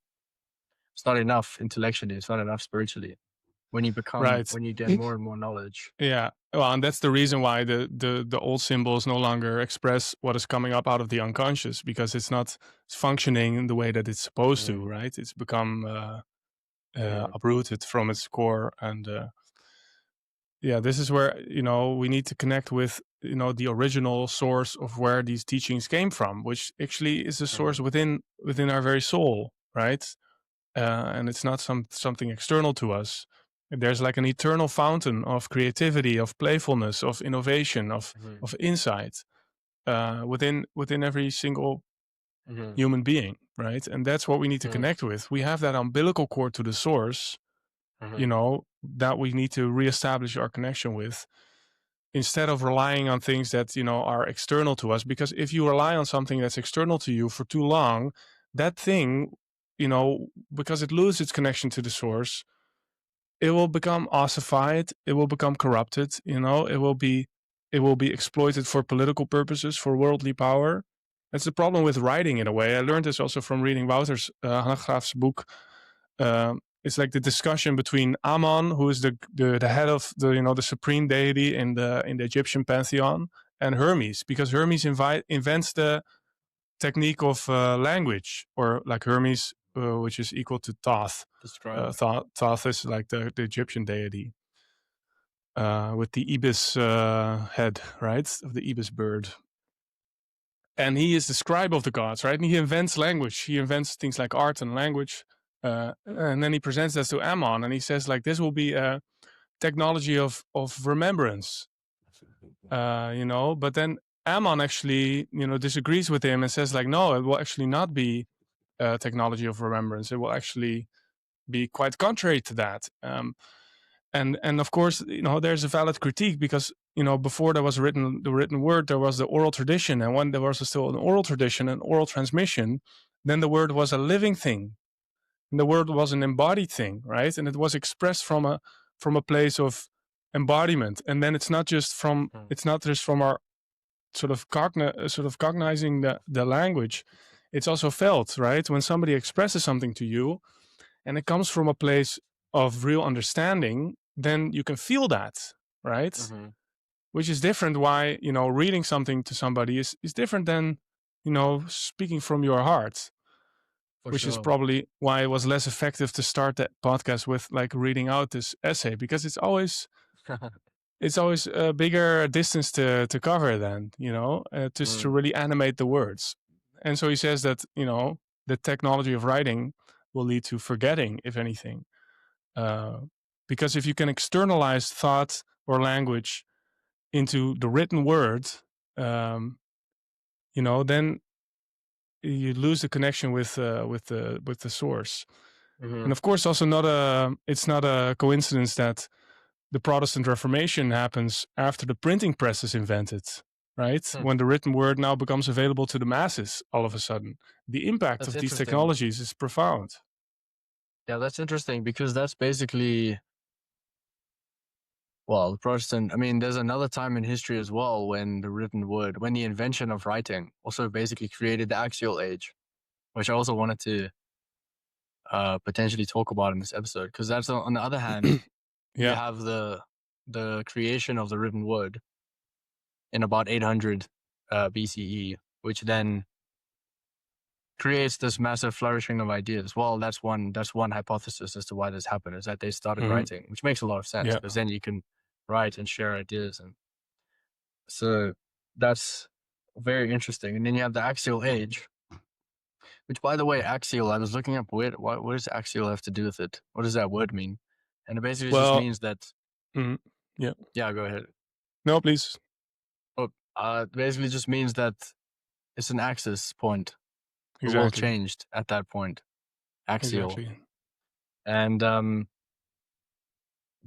it's not enough intellectually, it's not enough spiritually. Right. When you get more and more knowledge. Yeah. Well, and that's the reason why the old symbols no longer express what is coming up out of the unconscious, because it's functioning in the way that it's supposed to, Mm, right? It's become mm, uprooted from its core, and yeah, this is where, we need to connect with, the original source of where these teachings came from, which actually is a source mm, within our very soul, right? And it's not something external to us. There's like an eternal fountain of creativity, of playfulness, of innovation, of mm, of insight within every single mm, human being, right? And that's what we need to mm, connect with. We have that umbilical cord to the source, mm, that we need to reestablish our connection with, instead of relying on things that, are external to us. Because if you rely on something that's external to you for too long, that thing, because it loses its connection to the source, it will become ossified, it will become corrupted, it will be exploited for political purposes, for worldly power. That's the problem with writing, in a way. I learned this also from reading Wouter's Hanegraaff's book. It's like the discussion between Ammon, who is the head of the supreme deity in the Egyptian pantheon, and Hermes, because Hermes invents the technique of language, or like Hermes, which is equal to Thoth. describe. Thoth is like the Egyptian deity, with the ibis head, right, of the ibis bird. and he is the scribe of the gods, right? And he invents language. He invents things like art and language. And then he presents that to Ammon, and he says, like, this will be a technology of remembrance, But then Ammon actually, disagrees with him and says, like, no, it will actually not be a technology of remembrance. It will actually be quite contrary to that. And of course, there's a valid critique because before there was the written word, there was the oral tradition, and when there was still an oral tradition, an oral transmission, then the word was a living thing, and the word was an embodied thing, right? And it was expressed from a place of embodiment, and then it's not just from our sort of cognizing the language. It's also felt, right? When somebody expresses something to you and it comes from a place of real understanding, then you can feel that, right? Mm-hmm. Which is different. Why, reading something to somebody is different than, speaking from your heart. Which is probably why it was less effective to start that podcast with like reading out this essay, because it's always a bigger distance to cover than, just to really animate the words. And so he says that, the technology of writing will lead to forgetting, if anything. Because if you can externalize thought or language into the written word, then you lose the connection with the source. Mm-hmm. And of course, also it's not a coincidence that the Protestant Reformation happens after the printing press is invented, right? When the written word now becomes available to the masses, all of a sudden, the impact of these technologies is profound. Yeah, that's interesting because that's basically, well, the Protestant. I mean, there's another time in history as well when the written word, when the invention of writing also basically created the axial age, which I also wanted to potentially talk about in this episode, because that's on the other hand, you have the creation of the written word in about 800 BCE, which then creates this massive flourishing of ideas. Well, that's one hypothesis as to why this happened, is that they started writing, which makes a lot of sense because then you can write and share ideas, and so that's very interesting. And then you have the axial age, which, by the way, axial, I was looking up what does axial have to do with it? What does that word mean? And it basically just means that. Yeah, go ahead. No, please. Oh, it basically just means that it's an axis point. The world changed at that point. Axial. Exactly. And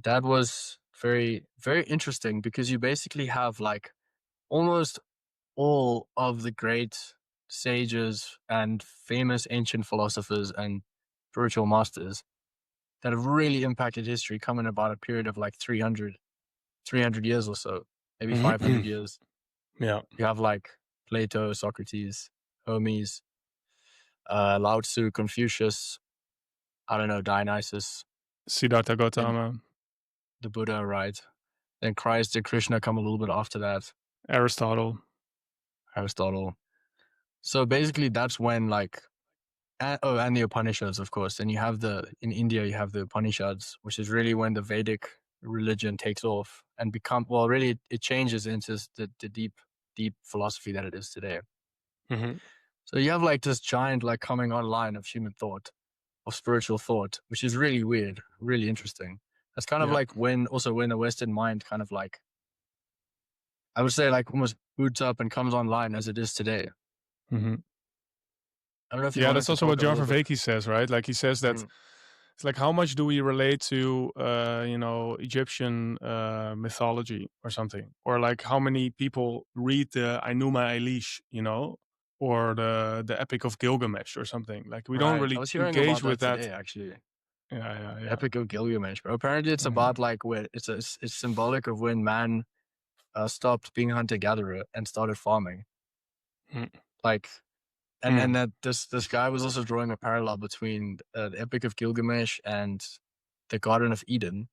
that was very, very interesting because you basically have like almost all of the great sages and famous ancient philosophers and spiritual masters that have really impacted history come in about a period of like 300 years or so, maybe 500 years. Yeah. You have like Plato, Socrates, Hermes, Lao Tzu, Confucius, I don't know, Dionysus, Siddhartha Gautama, the Buddha, right? Then Christ and Krishna come a little bit after that. Aristotle. So basically that's when like, and the Upanishads, of course. Then you have in India, you have the Upanishads, which is really when the Vedic religion takes off and really it changes into the deep philosophy that it is today. Mm-hmm. So you have like this giant like coming online of human thought, of spiritual thought, which is really weird, really interesting. That's kind of like when the Western mind kind of like, I would say, like almost boots up and comes online as it is today. Mm-hmm. I don't know if you that's also what John Vervaeke says, right? Like he says that it's like, how much do we relate to, Egyptian mythology or something? Or like how many people read the Enuma Elish, or the Epic of Gilgamesh or something? Like we don't really engage with that today, actually. Yeah. Epic of Gilgamesh, bro. Apparently it's about like where it's symbolic of when man stopped being hunter-gatherer and started farming. Like, and that this guy was also drawing a parallel between the Epic of Gilgamesh and the Garden of Eden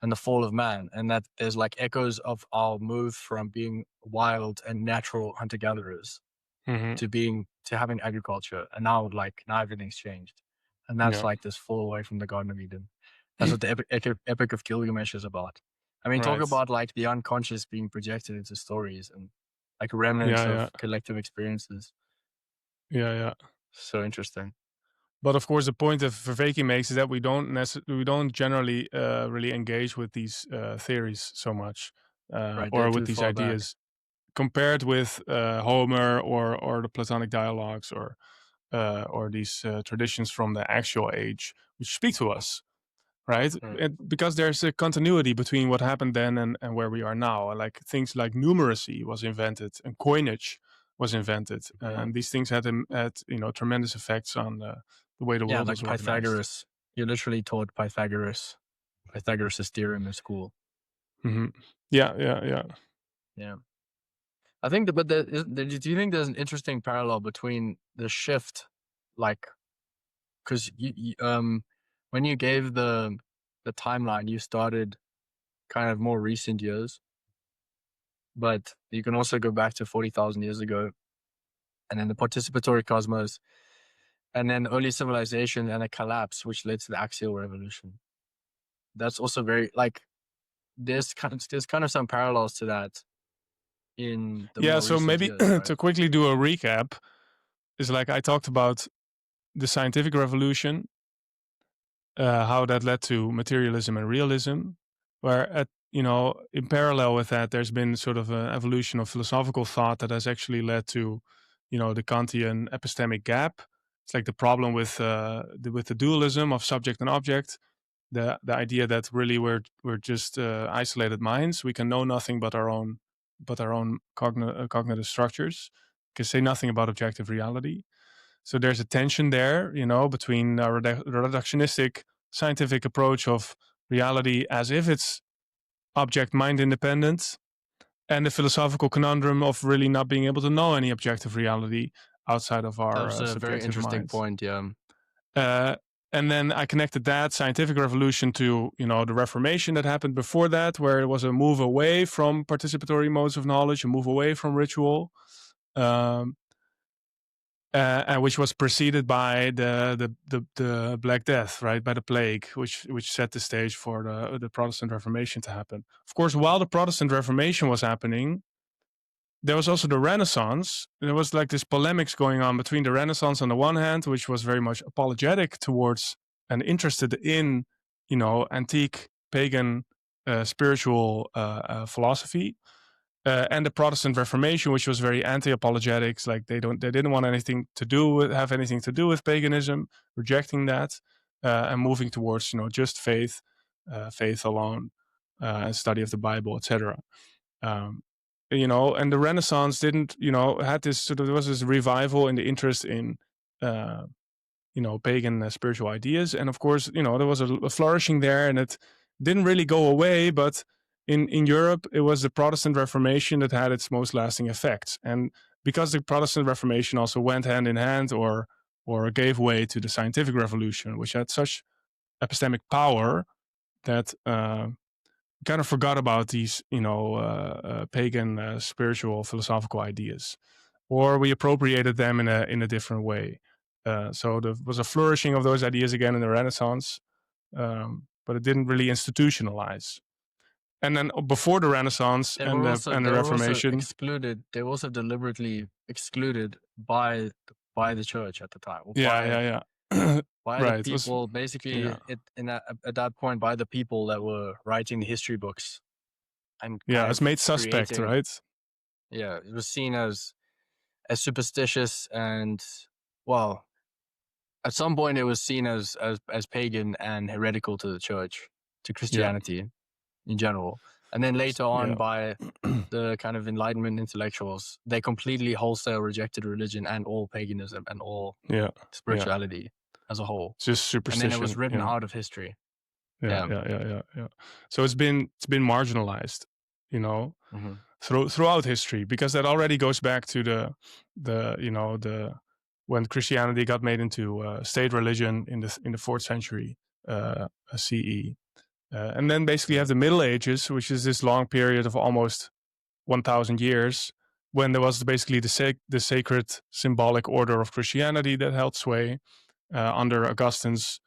and the fall of man, and that there's like echoes of our move from being wild and natural hunter-gatherers to having agriculture, and now everything's changed, and that's like this fall away from the Garden of Eden. That's what the Epic of Gilgamesh is about. I mean, talk about like the unconscious being projected into stories, and like remnants Yeah, yeah, of collective experiences. yeah, yeah. So interesting. But of course, the point that Vervaeke makes is that we don't generally really engage with these theories so much, Right, they're or with too these far back. ideas compared with Homer or the Platonic dialogues or these traditions from the actual age, which speak to us, right? Mm. Because there's a continuity between what happened then and where we are now. Like things like numeracy was invented and coinage was invented, Mhm. and these things had tremendous effects on the way the Yeah, world like was organized. Pythagoras. You're literally taught Pythagoras' theorem in school. Hmm. Yeah, yeah, yeah. Yeah. I think that, but do you think there's an interesting parallel between the shift, like, because when you gave the timeline, you started kind of more recent years, but you can also go back to 40,000 years ago, and then the participatory cosmos, and then early civilization and a collapse, which led to the axial revolution. That's also very like there's kind of some parallels to that in the Yeah, more so recent maybe years, right? to quickly do a recap is like I talked about the scientific revolution, how that led to materialism and realism, where in parallel with that, there's been sort of an evolution of philosophical thought that has actually led to, the Kantian epistemic gap. It's like the problem with the dualism of subject and object, the idea that really we're just isolated minds. We can know nothing but our own cognitive structures. Can say nothing about objective reality. So there's a tension there, between a reductionistic scientific approach of reality as if it's object mind independent, and the philosophical conundrum of really not being able to know any objective reality outside of our That's a very subjective interesting minds. point. Yeah. Uh, and then I connected that scientific revolution to the Reformation that happened before that, where it was a move away from participatory modes of knowledge, a move away from ritual. Um, and which was preceded by the Black Death, right, by the plague, which set the stage for the Protestant Reformation to happen. Of course, while the Protestant Reformation was happening, there was also the Renaissance. There was like this polemics going on between the Renaissance on the one hand, which was very much apologetic towards and interested in, antique pagan spiritual philosophy, and the Protestant Reformation, which was very anti-apologetics, like they didn't want have anything to do with paganism, rejecting that, and moving towards just faith, faith alone, and study of the Bible, etc. Um, and the Renaissance didn't, had this sort of there was this revival in the interest in uh, pagan spiritual ideas. And of course, there was a flourishing there, and it didn't really go away. But in Europe, it was the Protestant Reformation that had its most lasting effects. And because the Protestant Reformation also went hand in hand, or gave way to the scientific revolution, which had such epistemic power that kind of forgot about these, pagan spiritual philosophical ideas, or we appropriated them in a different way. So there was a flourishing of those ideas again in the Renaissance, but it didn't really institutionalize. And then before the Renaissance and the They were also Reformation, excluded. They were also deliberately excluded by the church at the time, or yeah, yeah, by the right, it was, people. Basically, yeah, at that point, by the people that were writing the history books and yeah, kind it's of made suspect, creating. right? Yeah, it was seen as superstitious and, well, at some point it was seen as pagan and heretical to the church, to Yeah, Christianity in general. And then later on, yeah, by the kind of Enlightenment intellectuals, they completely wholesale rejected religion and all paganism and all yeah, yeah. spirituality as a whole. It's just And then it was superstition. written Yeah. out of history. Yeah, Yeah. yeah, yeah, yeah, yeah. So it's been marginalized, Hmm. throughout history, because that already goes back to the when Christianity got made into state religion in the fourth century CE, and then basically you have the Middle Ages, which is this long period of almost 1,000 years, when there was basically the sacred symbolic order of Christianity that held sway under Augustine's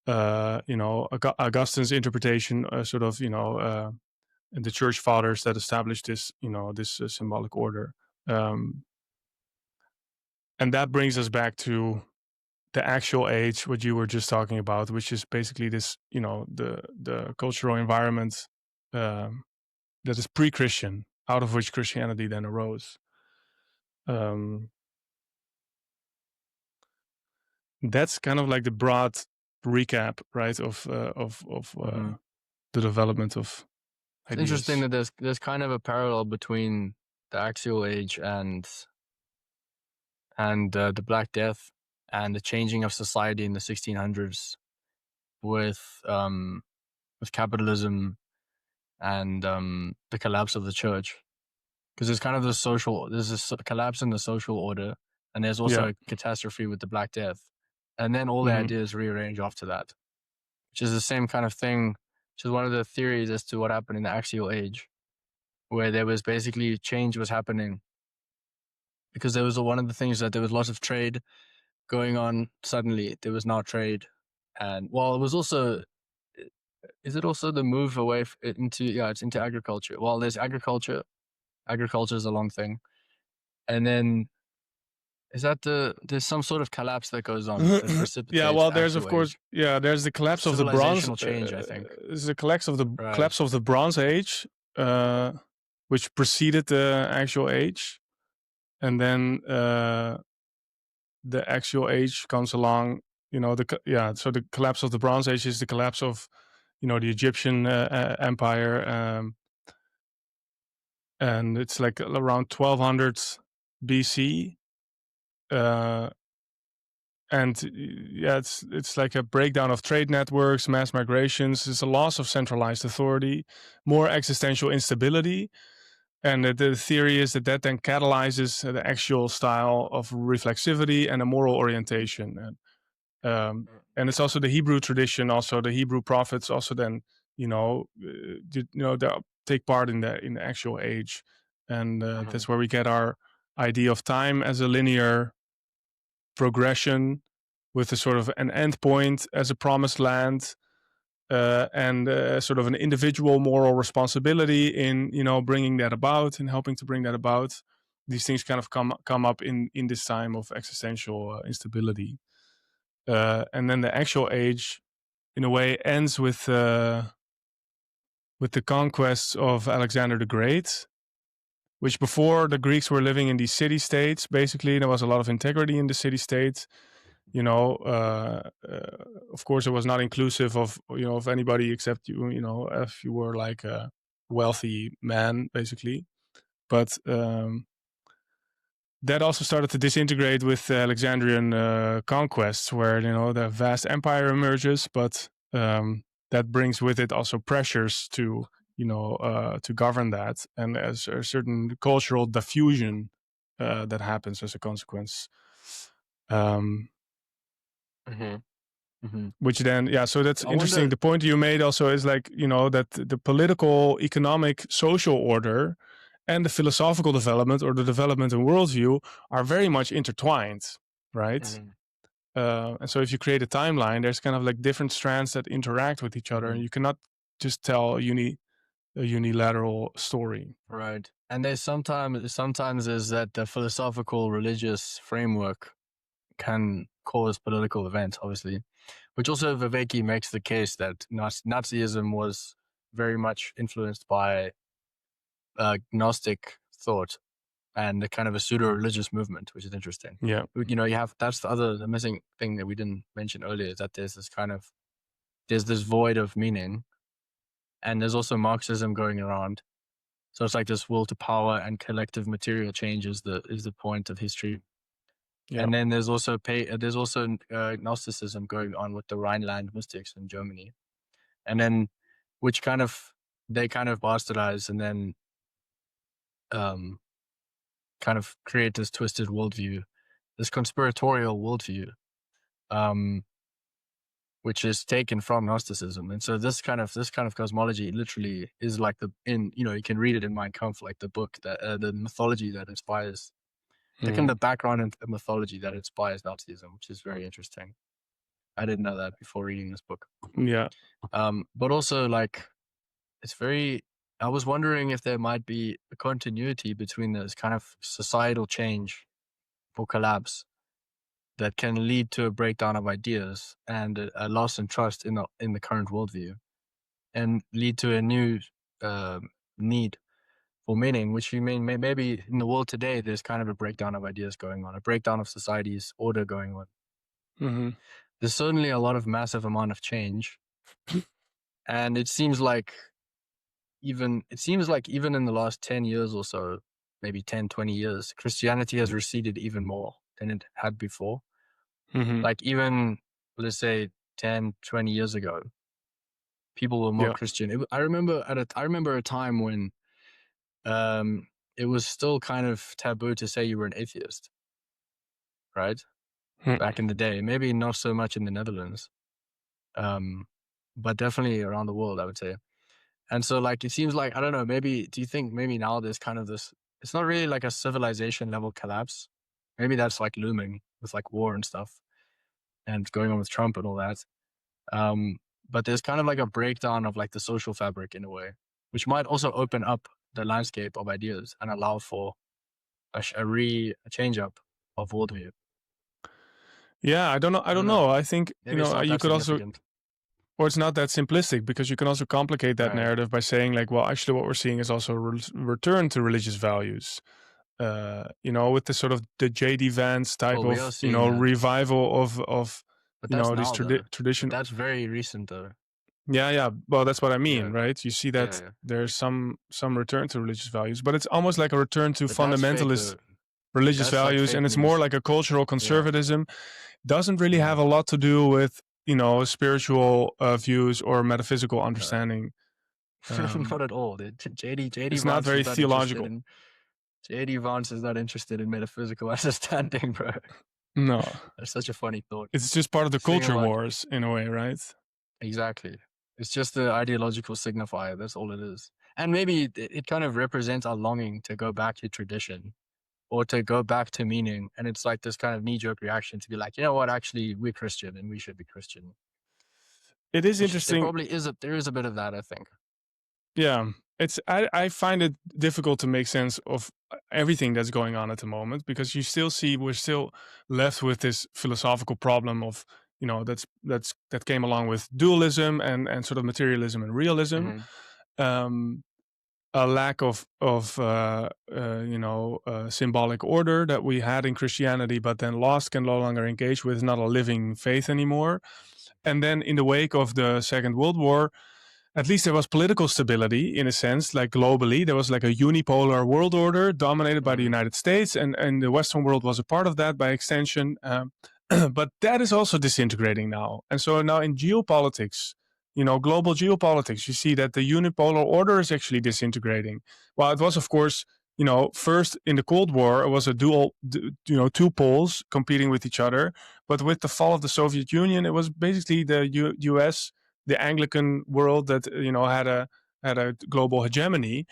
Augustine's interpretation, sort of, the church fathers that established this, this symbolic order. And that brings us back to the actual age, what you were just talking about, which is basically this, the cultural environment that is pre-Christian, out of which Christianity then arose. That's kind of like the broad recap, right, of the development of It's ideas. interesting that there's kind of a parallel between the axial age and the Black Death and the changing of society in the 1600s with capitalism and the collapse of the church. Because there's kind of there's a collapse in the social order, and there's also a catastrophe with the Black Death. And then all the ideas rearrange after that, which is the same kind of thing, which is one of the theories as to what happened in the axial age, where there was basically change was happening. Because there was one of the things that there was lots of trade going on. Suddenly there was no trade. And well, it was also, is it also the move away it's into agriculture. Well, there's agriculture is a long thing. And then there's some sort of collapse that goes on that precipitates. Yeah, well, there's of course, there's the collapse of the bronze. Change, I think. There's the collapse of the Bronze Age, which preceded the actual age, and then the actual age comes along. So the collapse of the Bronze Age is the collapse of, the Egyptian empire, and it's like around 1200 BC. And it's like a breakdown of trade networks, mass migrations. It's a loss of centralized authority, more existential instability. And the theory is that then catalyzes the actual style of reflexivity and a moral orientation. And it's also the Hebrew tradition, also the Hebrew prophets also then, they take part in the actual age. And that's where we get our idea of time as a linear progression with a sort of an end point as a promised land, and sort of an individual moral responsibility in bringing that about and helping to bring that about. These things kind of come up in this time of existential instability, and then the actual age, in a way, ends with the conquests of Alexander the Great. Which before the Greeks were living in these city-states, basically there was a lot of integrity in the city-states. Of course, it was not inclusive of of anybody except you. If you were like a wealthy man, basically. But that also started to disintegrate with the Alexandrian conquests, where the vast empire emerges, but that brings with it also pressures to to govern that, and as a certain cultural diffusion that happens as a consequence. Which then, so that's interesting. The point you made also is like, that the political, economic, social order and the philosophical development or the development in worldview are very much intertwined, right? And so if you create a timeline, there's kind of like different strands that interact with each other, and you cannot just tell a unilateral story. Right. And there's sometimes is that the philosophical religious framework can cause political events, obviously, which also Viveki makes the case that Nazism was very much influenced by Gnostic thought and a kind of a pseudo-religious movement, which is interesting. Yeah. That's the missing thing that we didn't mention earlier, is that there's this void of meaning, and there's also Marxism going around. So it's like this will to power and collective material change is the point of history. Yeah. And then there's also Gnosticism going on with the Rhineland mystics in Germany, and then they kind of bastardize and then kind of create this twisted worldview, this conspiratorial worldview, which is taken from Gnosticism. And so this kind of cosmology literally is like you can read it in Mein Kampf, like the book that the mythology that inspires. The kind of background and mythology that inspires Nazism, which is very interesting. I didn't know that before reading this book. Yeah. But also, like, it's very I was wondering if there might be a continuity between this kind of societal change or collapse that can lead to a breakdown of ideas and a loss in trust in the current worldview, and lead to a new uh, need for meaning, which you mean maybe in the world today, there's kind of a breakdown of ideas going on, a breakdown of society's order going on. Hmm. There's certainly a lot of massive amount of change, and it seems like even in the last 10 years or so, maybe 10, 20 years, Christianity has receded even more than it had before. Hmm. Like even, let's say 10, 20 years ago, people were more Yeah. Christian. I remember a time when um, it was still kind of taboo to say you were an atheist, right? Hmm. Back in the day, maybe not so much in the Netherlands, um, but definitely around the world, I would say. And so, like, it seems like, I don't know, maybe, do you think maybe now there's kind of this, it's not really like a civilization level collapse. Maybe that's like looming with like war and stuff and going on with Trump and all that. Um, but there's kind of like a breakdown of like the social fabric in a way, which might also open up the landscape of ideas and allow for a change up of worldview. Yeah, I don't know. I I don't don't know. know. I think, Maybe it's not you that could also, significant. or it's not that simplistic, because you can also complicate that Right. narrative by saying, like, well, actually, what we're seeing is also a return to religious values. With the sort of the J.D. Vance type Well, we are of, seeing that, revival of but that's these now though. But traditional. that's very recent though. Yeah, yeah. Well, that's what I mean, Yeah. right? You see Yeah. that Yeah. there's some return to religious values, but it's almost like a return to But that's fake fundamentalist though. religious That's like values, and fake it's more news. like a cultural Yeah. conservatism. Doesn't really have Yeah. a lot to do with spiritual views or metaphysical No. understanding. Not at all. Dude. JD It's not Vance very is not interested theological. in JD Vance is not interested in metaphysical understanding, bro. No, That's such a funny thought. it's just part of the He's thinking culture about wars in a way, right? exactly. It's just the ideological signifier. That's all it is. And maybe it kind of represents our longing to go back to tradition or to go back to meaning. And it's like this kind of knee jerk reaction to be like, you know what, actually, we're Christian and we should be Christian. It is Which there interesting. probably is there is a bit of that, I think. Yeah, I find it difficult to make sense of everything that's going on at the moment, because we're still left with this philosophical problem of, that came along with dualism and sort of materialism and realism. Hmm. Um, a lack of symbolic order that we had in Christianity, but then lost, can no longer engage with, not a living faith anymore. And then in the wake of the Second World War, at least there was political stability in a sense, like globally. There was like a unipolar world order dominated by the Hmm. United States, and the Western world was a part of that by extension. But that is also disintegrating now. And so now in geopolitics, global geopolitics, you see that the unipolar order is actually disintegrating. Well, it was, of course, first in the Cold War, it was a two poles competing with each other. But with the fall of the Soviet Union, it was basically the US, the Anglican world that had a global hegemony.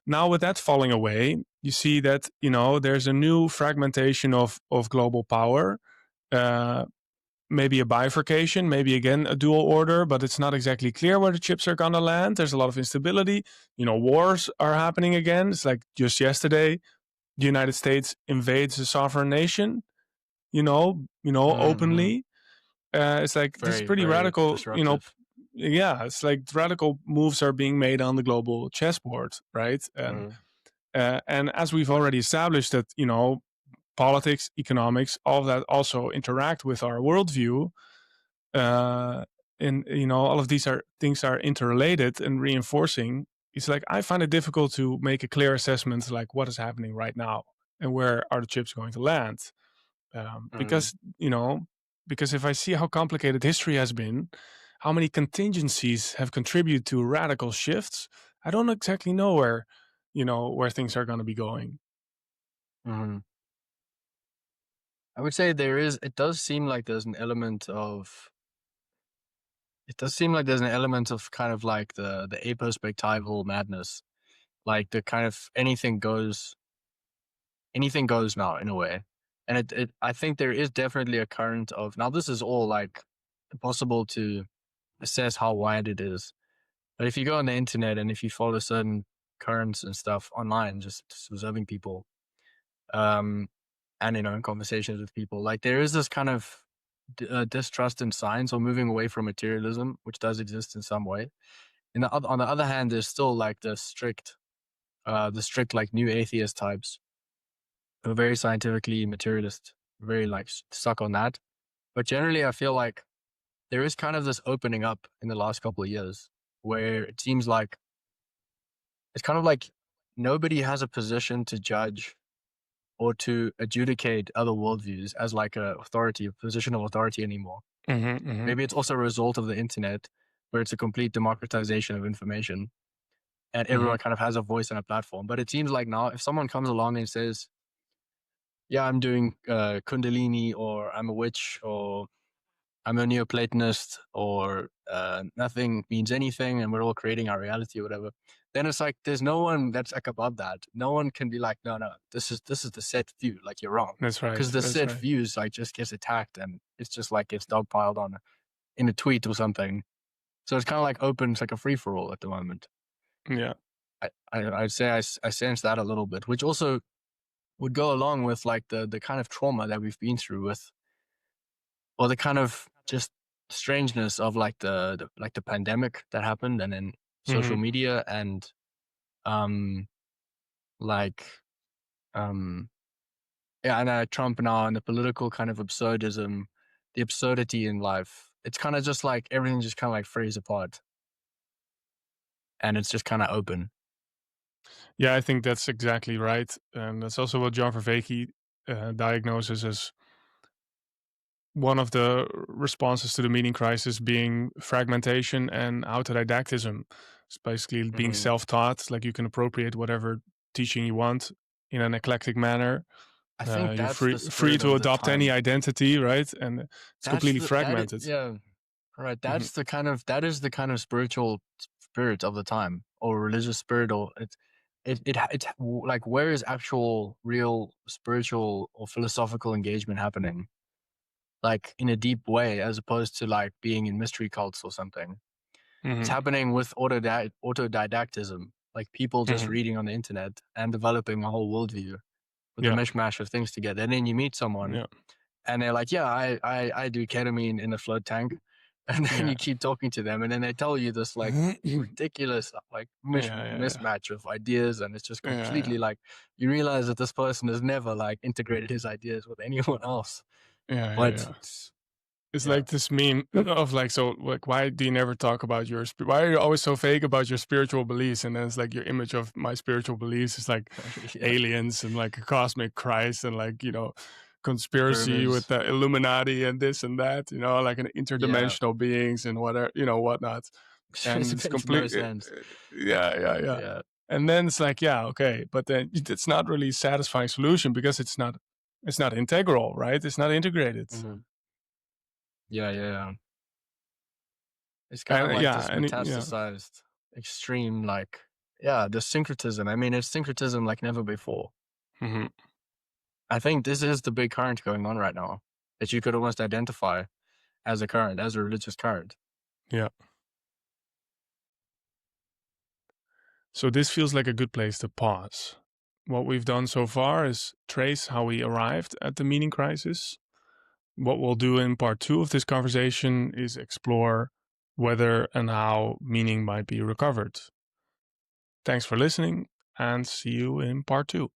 Now with that falling away, you see that there's a new fragmentation of global power. Uh, Maybe a bifurcation, maybe again a dual order, but it's not exactly clear where the chips are gonna land. There's a lot of instability. Wars are happening again. It's like just yesterday, the United States invades a sovereign nation. Hmm. Openly. It's like this is Very, pretty very radical. disruptive. Yeah, it's like radical moves are being made on the global chessboard, right? Hmm. And as we've already established that politics, economics, all of that also interact with our worldview. Uh, and all of these are things are interrelated and reinforcing. It's like I find it difficult to make a clear assessment, like what is happening right now and where are the chips going to land. Hmm. Because if I see how complicated history has been, how many contingencies have contributed to radical shifts, I don't exactly know where things are going to be going. Hmm. I would say there is. It does seem like there's an element of. It does seem like there's an element of kind of like the aperspectival madness, like the kind of anything goes now in a way, and I think there is definitely a current of now. This is all like impossible to assess how wide it is, but if you go on the internet and if you follow certain currents and stuff online, just observing people, and in conversations with people. Like there is this kind of distrust in science or moving away from materialism, which does exist in some way. On the other hand, there's still like the strict like new atheist types who are very scientifically materialist, very like stuck on that. But generally, I feel like there is kind of this opening up in the last couple of years where it seems like it's kind of like nobody has a position to judge or to adjudicate other worldviews as like a position of authority anymore. Maybe it's also a result of the internet where it's a complete democratization of information and everyone kind of has a voice and a platform. But it seems like now if someone comes along and says, yeah, I'm doing Kundalini, or I'm a witch, or I'm a Neoplatonist, or nothing means anything and we're all creating our reality or whatever, then it's like there's no one that's like above that. No one can be like, no, this is the set view, like you're wrong. That's right. Because the That's set right. views like just gets attacked and it's just like gets dogpiled on in a tweet or something. So it's kind of like open, it's like a free for all at the moment. Yeah. I'd say I sense that a little bit, which also would go along with like the kind of trauma that we've been through with, or the kind of just strangeness of like the pandemic that happened, and then social media and like yeah, and Trump now, and the political kind of absurdism, the absurdity in life. It's kind of just like everything just kind of like frays apart, and it's just kind of open. Yeah, I think that's exactly right. And that's also what John Vervaeke diagnoses as one of the responses to the meaning crisis being fragmentation and autodidactism. It's basically being self-taught, like you can appropriate whatever teaching you want in an eclectic manner. I think You're that's the free spirit to of the adopt any time. identity, right? And it's completely fragmented. Yeah, right. Hmm. That is the kind of spiritual spirit of the time, or religious spirit, or it's like, where is actual real spiritual or philosophical engagement happening, like in a deep way, as opposed to like being in mystery cults or something. It's Hmm. happening with autodidactism, like people just Hmm. reading on the internet and developing a whole worldview with a Yeah. mishmash of things together. And then you meet someone Yeah. and they're like, yeah, I do ketamine in a float tank. And then Yeah. you keep talking to them and then they tell you this like Yeah. ridiculous like Yeah. mismatch of ideas. And it's just Yeah. Yeah. completely like, you realize that this person has never like integrated his ideas with anyone else. Yeah. Yeah. But Yeah. It's yeah, like this meme of like, so like, why do you never talk about your, why are you always so vague about your spiritual beliefs? And then it's like your image of my spiritual beliefs is like yeah, aliens and like a cosmic Christ and like, conspiracy with pyramids. the Illuminati and this and that, like an Yeah, interdimensional beings and whatever, whatnot. And it's it makes no complete, sense. yeah, yeah, yeah. Yeah. And then it's like, yeah, okay, but then it's not really a satisfying solution because it's not integral, right? It's not integrated. Mhm. Yeah, yeah, yeah. It's kind of And like yeah, this and yeah. metastasized, extreme, like, yeah, the syncretism. I mean, it's syncretism like never before. Hmm. I think this is the big current going on right now that you could almost identify as a current, as a religious current. Yeah. So this feels like a good place to pause. What we've done so far is trace how we arrived at the meaning crisis. What we'll do in part 2 of this conversation is explore whether and how meaning might be recovered. Thanks for listening and see you in part 2.